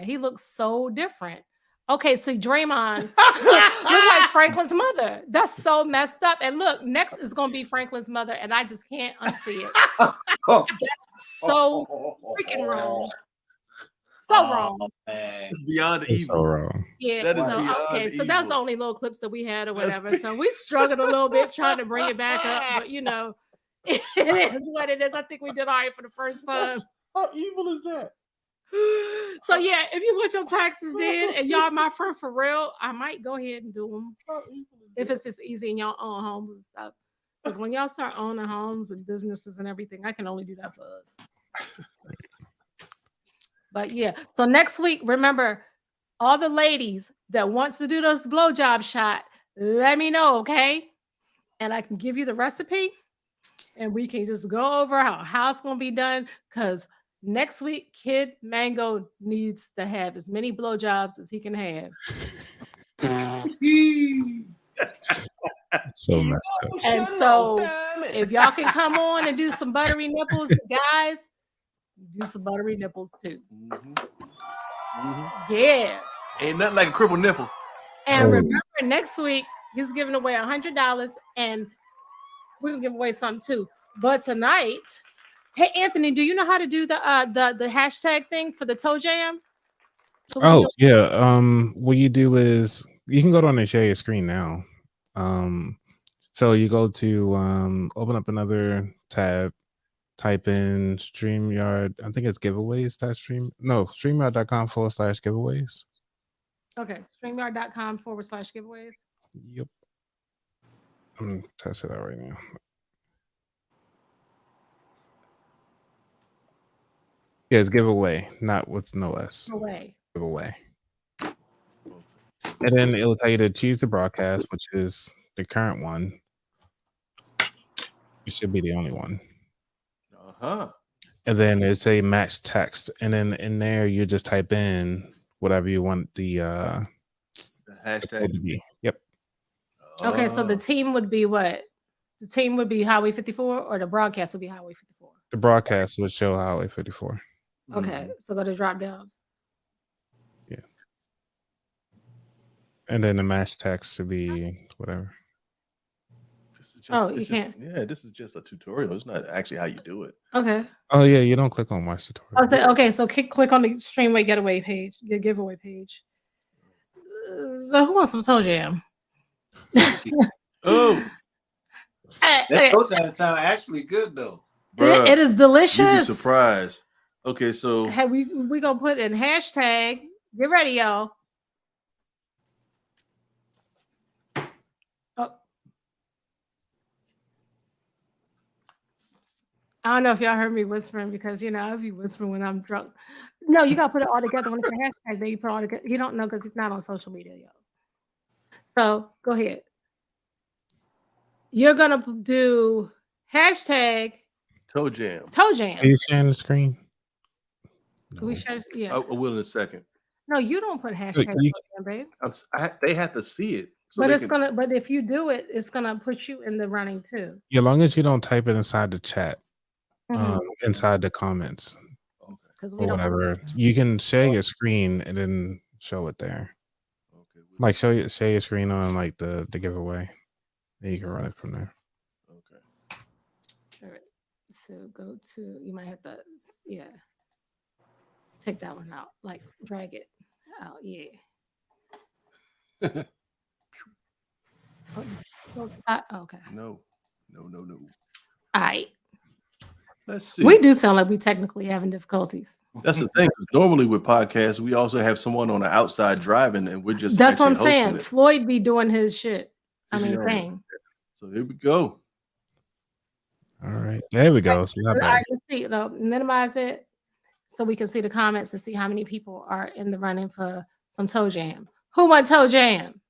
[SPEAKER 1] he looks so different. Okay, so Draymond look like Franklin's mother. That's so messed up. And look, next is gonna be Franklin's mother, and I just can't unsee it. So freaking wrong. So wrong.
[SPEAKER 5] Man.
[SPEAKER 2] It's beyond
[SPEAKER 4] It's so
[SPEAKER 2] evil.
[SPEAKER 4] wrong.
[SPEAKER 1] Yeah.
[SPEAKER 2] That is
[SPEAKER 1] So
[SPEAKER 2] beyond
[SPEAKER 1] okay, so that's the
[SPEAKER 2] evil.
[SPEAKER 1] only little clips that we had or
[SPEAKER 2] That's
[SPEAKER 1] whatever. So we struggled a little bit trying to bring it back up, but you know, it is what it is. I think we did all right for the first time.
[SPEAKER 2] How evil is that?
[SPEAKER 1] So yeah, if you want your taxes did and y'all my friend for real, I might go ahead and do them if it's just easy in y'all own homes and stuff. Because when y'all start owning homes and businesses and everything, I can only do that for us. But yeah, so next week, remember, all the ladies that wants to do those blowjob shot, let me know, okay? And I can give you the recipe, and we can just go over how it's gonna be done. Because next week, Kid Mango needs to have as many blowjobs as he can have.
[SPEAKER 4] So messed up.
[SPEAKER 1] And so, if y'all can come on and do some buttery nipples, guys, do some buttery nipples too. Yeah.
[SPEAKER 2] Ain't nothing like a crippled nipple.
[SPEAKER 1] And
[SPEAKER 4] Oh.
[SPEAKER 1] remember, next week he's giving away $100, and we're gonna give away something too. But tonight, hey Anthony, do you know how to do the hashtag thing for the toe jam? So we can
[SPEAKER 4] Oh
[SPEAKER 1] do-
[SPEAKER 4] yeah. What you do is you can go down and share your screen now. So you go to open up another tab, type in StreamYard. I think it's giveaways. StreamYard.com/giveaways.
[SPEAKER 1] Okay, StreamYard.com/giveaways.
[SPEAKER 4] Yep. I'm gonna test it out right now. Yeah, it's giveaway, not with no S.
[SPEAKER 1] No way.
[SPEAKER 4] Giveaway. And then it'll tell you to choose the broadcast, which is the current one. It should be the only one. And then it's a match text. And then in there you just type in whatever you want the
[SPEAKER 2] The
[SPEAKER 4] code
[SPEAKER 2] hashtag.
[SPEAKER 4] to be. Yep.
[SPEAKER 1] Okay, so the team would be what? The team would be Highway 54, or the broadcast would be Highway 54.
[SPEAKER 4] The broadcast would show Highway 54.
[SPEAKER 1] Okay, so go to drop down.
[SPEAKER 4] And then the match text should be whatever.
[SPEAKER 2] This is just,
[SPEAKER 1] Oh,
[SPEAKER 2] it's
[SPEAKER 1] you
[SPEAKER 2] just-
[SPEAKER 1] can't.
[SPEAKER 2] Yeah, this is just a tutorial. It's not actually how you do it.
[SPEAKER 1] Okay.
[SPEAKER 4] Oh yeah, you don't click on watch tutorial.
[SPEAKER 1] Okay, so click on the Streamway Getaway page, the giveaway page. So who wants some toe jam?
[SPEAKER 2] Oh,
[SPEAKER 5] That toe jam sound actually good though.
[SPEAKER 2] bruh,
[SPEAKER 1] it is
[SPEAKER 2] you'd be
[SPEAKER 1] delicious.
[SPEAKER 2] surprised. Okay, so
[SPEAKER 1] Hey, we gonna put in hashtag. Get ready, y'all. Oh, I don't know if y'all heard me whispering, because you know I'll be whispering when I'm drunk. No, you gotta put it all together. When it's a hashtag, then you put it all together. You don't know because it's not on social media, y'all. So go ahead. You're gonna do hashtag
[SPEAKER 2] toe jam.
[SPEAKER 1] toe jam.
[SPEAKER 4] Are you sharing the screen?
[SPEAKER 1] Can we share? Yeah.
[SPEAKER 2] I will in a second.
[SPEAKER 1] No, you don't put hashtag toe
[SPEAKER 4] you-
[SPEAKER 1] jam, babe.
[SPEAKER 2] They have to see it. So
[SPEAKER 1] But
[SPEAKER 2] they
[SPEAKER 1] it's
[SPEAKER 2] can-
[SPEAKER 1] gonna. But if you do it, it's gonna put you in the running too.
[SPEAKER 4] As long as you don't type it inside the chat,
[SPEAKER 1] Mhm.
[SPEAKER 4] inside the comments
[SPEAKER 2] Okay.
[SPEAKER 1] Because we
[SPEAKER 4] or
[SPEAKER 1] don't.
[SPEAKER 4] whatever, you can share your screen and then show it there.
[SPEAKER 2] Okay.
[SPEAKER 4] Like share your screen on like the giveaway. Then you can run it from there.
[SPEAKER 2] Okay.
[SPEAKER 1] All right. So go to. You might have to. Yeah. Take that one out. Like drag it out. Yeah. Okay.
[SPEAKER 2] No.
[SPEAKER 1] All right.
[SPEAKER 2] Let's see.
[SPEAKER 1] We do sound like we technically having difficulties.
[SPEAKER 2] That's the thing. Normally with podcasts, we also have someone on the outside driving, and we're just
[SPEAKER 1] That's what I'm
[SPEAKER 2] actually hosting
[SPEAKER 1] saying.
[SPEAKER 2] it.
[SPEAKER 1] Floyd be doing his shit. I mean,
[SPEAKER 2] Yeah.
[SPEAKER 1] thing.
[SPEAKER 2] So here we go.
[SPEAKER 4] All right, there we go. It's a lot
[SPEAKER 1] All
[SPEAKER 4] better.
[SPEAKER 1] right, let's see. Minimize it so we can see the comments and see how many people are in the running for some toe jam. Who want toe jam?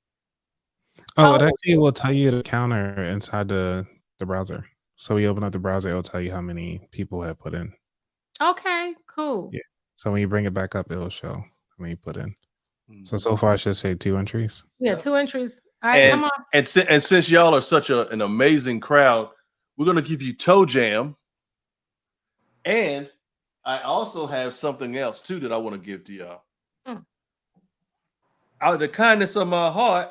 [SPEAKER 4] Oh, it
[SPEAKER 1] Oh.
[SPEAKER 4] actually will tell you the counter inside the browser. So we open up the browser, it'll tell you how many people have put in.
[SPEAKER 1] Okay, cool.
[SPEAKER 4] Yeah. So when you bring it back up, it'll show how many you put in. So
[SPEAKER 2] Mm-hmm.
[SPEAKER 4] far, I should say 2 entries.
[SPEAKER 1] Yeah, 2 entries. All right, come on.
[SPEAKER 2] And since y'all are such an amazing crowd, we're gonna give you Toe Jam. And I also have something else too that I want to give to y'all. Out of the kindness of my heart,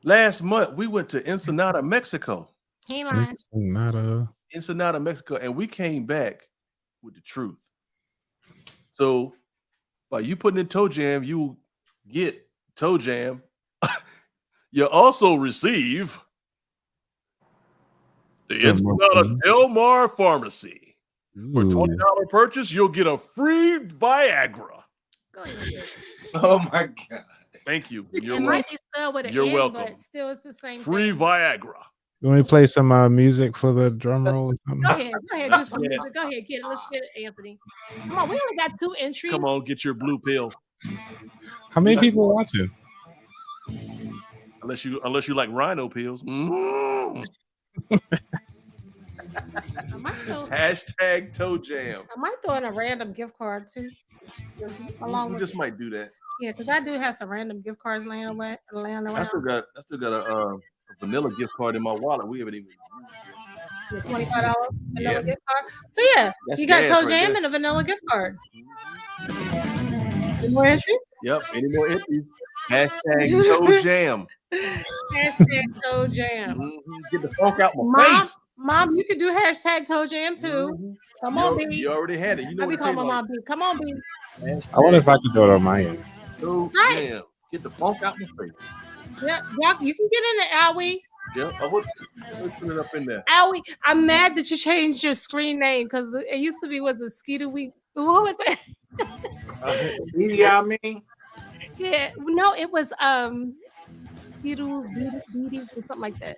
[SPEAKER 2] last month we went to Ensenada, Mexico. Ensenada, Mexico, and we came back with the truth. So by you putting in Toe Jam, you get Toe Jam. You also receive the Ensenada Del Mar Pharmacy. For $20 purchase, you'll get a free Viagra.
[SPEAKER 5] Oh my God.
[SPEAKER 2] Thank you.
[SPEAKER 1] It might be spelled with an
[SPEAKER 2] You're
[SPEAKER 1] N,
[SPEAKER 2] welcome.
[SPEAKER 1] but still it's the same
[SPEAKER 2] free
[SPEAKER 1] thing.
[SPEAKER 2] Viagra.
[SPEAKER 4] You want me to play some music for the drum roll or something?
[SPEAKER 1] Go ahead, do some music. Go ahead, get it. Let's get it, Anthony. Come on, we only got 2 entries.
[SPEAKER 2] Come on, get your blue pill.
[SPEAKER 4] How many people are watching?
[SPEAKER 2] Unless you like rhino pills. Hashtag Toe Jam.
[SPEAKER 1] I might throw in a random gift card too.
[SPEAKER 2] You just might do that.
[SPEAKER 1] Yeah, because I do have some random gift cards laying around.
[SPEAKER 2] I still got a vanilla gift card in my wallet. We haven't even
[SPEAKER 1] used it. $25 vanilla gift card. So yeah,
[SPEAKER 2] that's
[SPEAKER 1] you got Toe
[SPEAKER 2] right
[SPEAKER 1] Jam
[SPEAKER 2] there.
[SPEAKER 1] and a vanilla gift card. Any more entries?
[SPEAKER 2] Yep. Any more entries? Hashtag Toe Jam.
[SPEAKER 1] Hashtag Toe Jam.
[SPEAKER 2] Get the funk out my face.
[SPEAKER 1] Mom, you could do hashtag Toe Jam too. Come on, B.
[SPEAKER 2] You already had it. You know
[SPEAKER 1] I be calling my mom B. Come on, B.
[SPEAKER 4] I wonder if I could do it on my end.
[SPEAKER 2] Toe Jam. Get the funk out my face.
[SPEAKER 1] Yeah, y'all, you can get in there, Owie.
[SPEAKER 2] Yep. Let's put it up in there.
[SPEAKER 1] Owie, I'm mad that you changed your screen name because it used to be Skeeter Week. What was it?
[SPEAKER 5] I mean,
[SPEAKER 1] yeah, no, it was Beatles or something like that.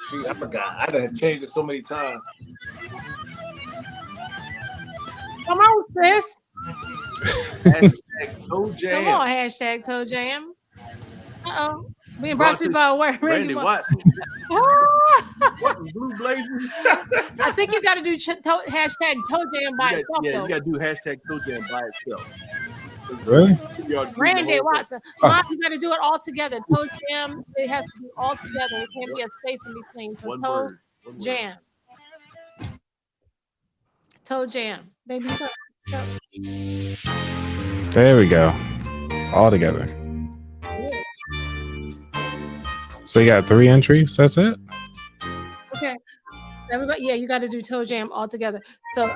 [SPEAKER 5] Shoot, I forgot. I done changed it so many times.
[SPEAKER 1] Come on, sis.
[SPEAKER 2] Hashtag Toe Jam.
[SPEAKER 1] Come on, hashtag Toe Jam. Uh-oh. Being brought to you by
[SPEAKER 2] Randy Watson. What blue blazers?
[SPEAKER 1] I think you got to do hashtag Toe Jam by itself.
[SPEAKER 2] Yeah, you got to do hashtag Toe Jam by itself.
[SPEAKER 4] Really?
[SPEAKER 1] Randy Watson. Mom, you got to do it all together. Toe Jam, it has to be all together. It can't be a space in between. So Toe Jam. Toe Jam. Baby,
[SPEAKER 4] there we go. All together. So you got 3 entries. That's it.
[SPEAKER 1] Okay. Everybody, yeah, you got to do Toe Jam all together. So,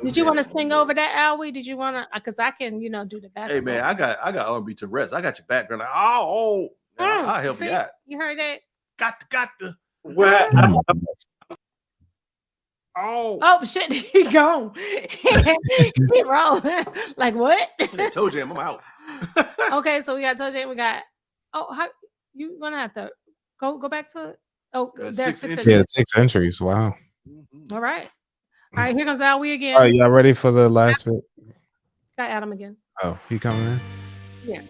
[SPEAKER 1] did you want to sing over that, Owie? Did you want to? Because I can, do the background.
[SPEAKER 2] Hey man, I got R&B to rest. I got your background. I'll help you out.
[SPEAKER 1] You heard that?
[SPEAKER 2] Got to.
[SPEAKER 5] Well,
[SPEAKER 1] Oh shit! He gone. He wrong. Like what?
[SPEAKER 2] Toe Jam, I'm out.
[SPEAKER 1] Okay, so we got Toe Jam. We got. Oh, how you gonna have to go back to it? Oh, there's 6 entries.
[SPEAKER 4] Yeah, 6 entries. Wow.
[SPEAKER 1] All right. All right, here comes Owie again.
[SPEAKER 4] All right, y'all ready for the last bit?
[SPEAKER 1] Got Adam again.
[SPEAKER 4] Oh, he coming in?
[SPEAKER 1] Yeah.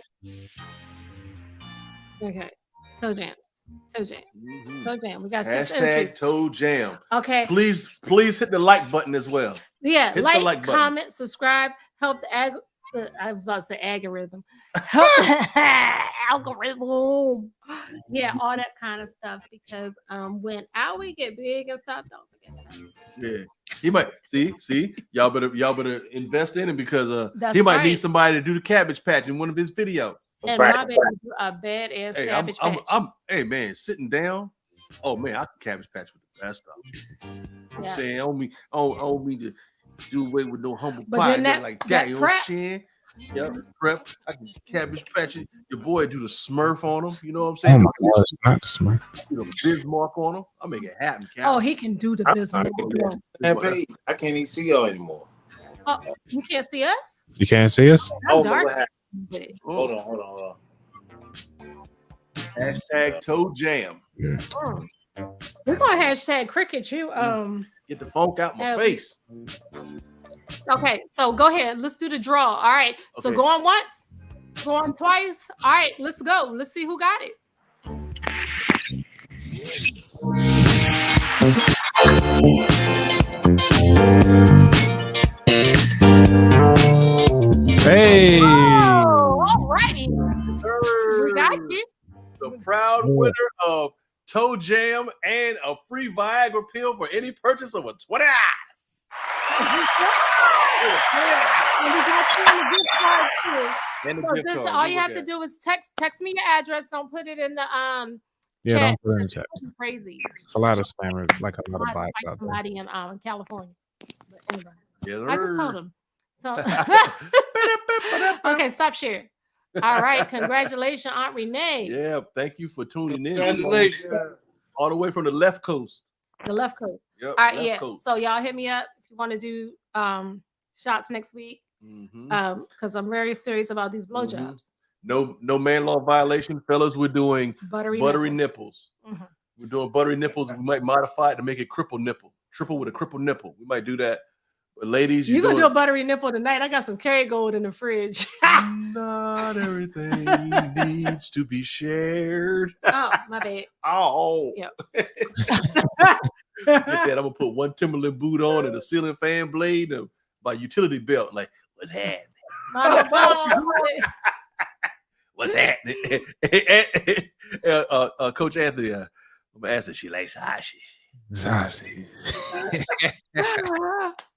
[SPEAKER 1] Okay. Toe Jam. Toe Jam. Toe Jam. We got 6 entries.
[SPEAKER 2] Hashtag Toe Jam.
[SPEAKER 1] Okay.
[SPEAKER 2] Please hit the like button as well.
[SPEAKER 1] Yeah.
[SPEAKER 2] Hit
[SPEAKER 1] Like,
[SPEAKER 2] the like button.
[SPEAKER 1] comment, subscribe, help the I was about to say algorithm. Help algorithm. Yeah, all that kind of stuff. Because when Owie get big and stuff, don't forget that.
[SPEAKER 2] Yeah. He might see y'all better invest in him because
[SPEAKER 1] That's
[SPEAKER 2] he might
[SPEAKER 1] right.
[SPEAKER 2] need somebody to do the Cabbage Patch in one of his videos.
[SPEAKER 1] And my baby do a badass Cabbage Patch.
[SPEAKER 2] Hey man, sitting down. Oh man, I can Cabbage Patch with the best stuff. I'm saying I don't mean to do away with no humble pie like that. You know what I'm saying? Yep, prep. I can Cabbage Patch it. Your boy do the Smurf on him. You know what I'm saying?
[SPEAKER 4] Oh my gosh, not the Smurf.
[SPEAKER 2] Do the Bismarck on him. I'll make it happen.
[SPEAKER 1] Oh, he can do the Bismarck.
[SPEAKER 5] I can't even see y'all anymore.
[SPEAKER 1] Oh, you can't see us?
[SPEAKER 4] You can't see us?
[SPEAKER 5] Oh,
[SPEAKER 1] Dark.
[SPEAKER 5] what happened? Hold on.
[SPEAKER 2] Hashtag Toe Jam.
[SPEAKER 4] Yeah.
[SPEAKER 1] We're gonna hashtag cricket you.
[SPEAKER 2] Get the funk out my face.
[SPEAKER 1] Okay, so go ahead. Let's do the draw. All right. So
[SPEAKER 2] Okay.
[SPEAKER 1] go on once. Going twice. All right, let's go. Let's see who got it.
[SPEAKER 4] Hey.
[SPEAKER 1] Oh, all righty. We got you.
[SPEAKER 2] The proud winner of Toe Jam and a free Viagra pill for any purchase of a $20.
[SPEAKER 1] And we got you on the gift card too.
[SPEAKER 2] And
[SPEAKER 1] So this, all you have to do is text me your address. Don't put it in the
[SPEAKER 4] Yeah,
[SPEAKER 1] chat.
[SPEAKER 4] don't put it in the
[SPEAKER 1] It's
[SPEAKER 4] chat.
[SPEAKER 1] crazy.
[SPEAKER 4] It's a lot of spammers, like a lot of
[SPEAKER 1] I
[SPEAKER 4] bots
[SPEAKER 1] like
[SPEAKER 4] out there.
[SPEAKER 1] somebody in California. But anyway,
[SPEAKER 2] Yes,
[SPEAKER 1] I just
[SPEAKER 2] sir.
[SPEAKER 1] told him. So okay, stop sharing. All right, congratulations, Aunt Renee.
[SPEAKER 2] Yeah, thank you for tuning in.
[SPEAKER 6] Congratulations.
[SPEAKER 2] All the way from the left coast.
[SPEAKER 1] The left coast.
[SPEAKER 2] Yep,
[SPEAKER 1] All right,
[SPEAKER 2] left
[SPEAKER 1] yeah.
[SPEAKER 2] coast.
[SPEAKER 1] So y'all hit me up if you want to do shots next week.
[SPEAKER 2] Mhm.
[SPEAKER 1] Because I'm very serious about these blowjobs.
[SPEAKER 2] No man law violation, fellas. We're doing
[SPEAKER 1] Buttery
[SPEAKER 2] nipples.
[SPEAKER 1] Mhm.
[SPEAKER 2] We're doing buttery nipples. We might modify it to make it triple with a cripple nipple. We might do that. But ladies,
[SPEAKER 1] You're gonna do a buttery nipple tonight. I got some Kerrygold in the fridge.
[SPEAKER 2] Not everything needs to be shared.
[SPEAKER 1] Oh, my bad.
[SPEAKER 2] Oh,
[SPEAKER 1] Yep.
[SPEAKER 2] Get that. I'm gonna put one Timberland boot on and a ceiling fan blade and my utility belt. Like, what's that? What's that? Coach Anthony, I'm gonna ask her. She likes sausage.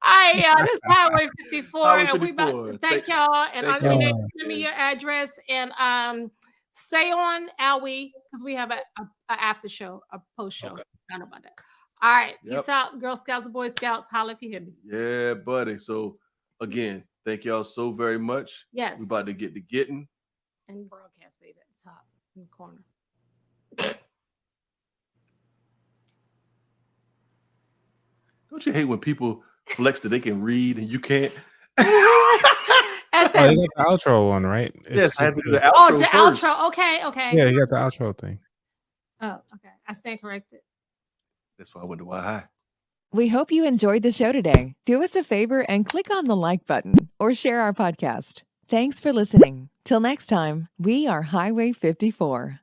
[SPEAKER 1] Hi, this is Highway 54,
[SPEAKER 2] Highway
[SPEAKER 1] and we
[SPEAKER 2] 54.
[SPEAKER 1] about to thank y'all. And
[SPEAKER 2] thank
[SPEAKER 1] Aunt Renee,
[SPEAKER 4] y'all.
[SPEAKER 1] send me your address and stay on Alwie because we have a after show, a post show.
[SPEAKER 2] Okay.
[SPEAKER 1] I don't know about that. All right,
[SPEAKER 2] Yep.
[SPEAKER 1] peace out, Girl Scouts and Boy Scouts. Holla if you hear me.
[SPEAKER 2] Yeah, buddy. So again, thank y'all so very much.
[SPEAKER 1] Yes,
[SPEAKER 2] We're about to get to getting.
[SPEAKER 1] and broadcast baby at the top in the corner.
[SPEAKER 2] Don't you hate when people flex that they can read and you can't?
[SPEAKER 1] That's
[SPEAKER 4] Oh,
[SPEAKER 1] it.
[SPEAKER 4] you got the outro one, right?
[SPEAKER 2] Yes, I have to do the outro
[SPEAKER 1] Oh, the
[SPEAKER 2] first.
[SPEAKER 1] outro. Okay.
[SPEAKER 4] Yeah, you got the outro thing.
[SPEAKER 1] Oh, okay. I stand corrected.
[SPEAKER 2] That's why I went to Y High.
[SPEAKER 3] We hope you enjoyed the show today. Do us a favor and click on the like button or share our podcast. Thanks for listening. Till next time, we are Highway 54.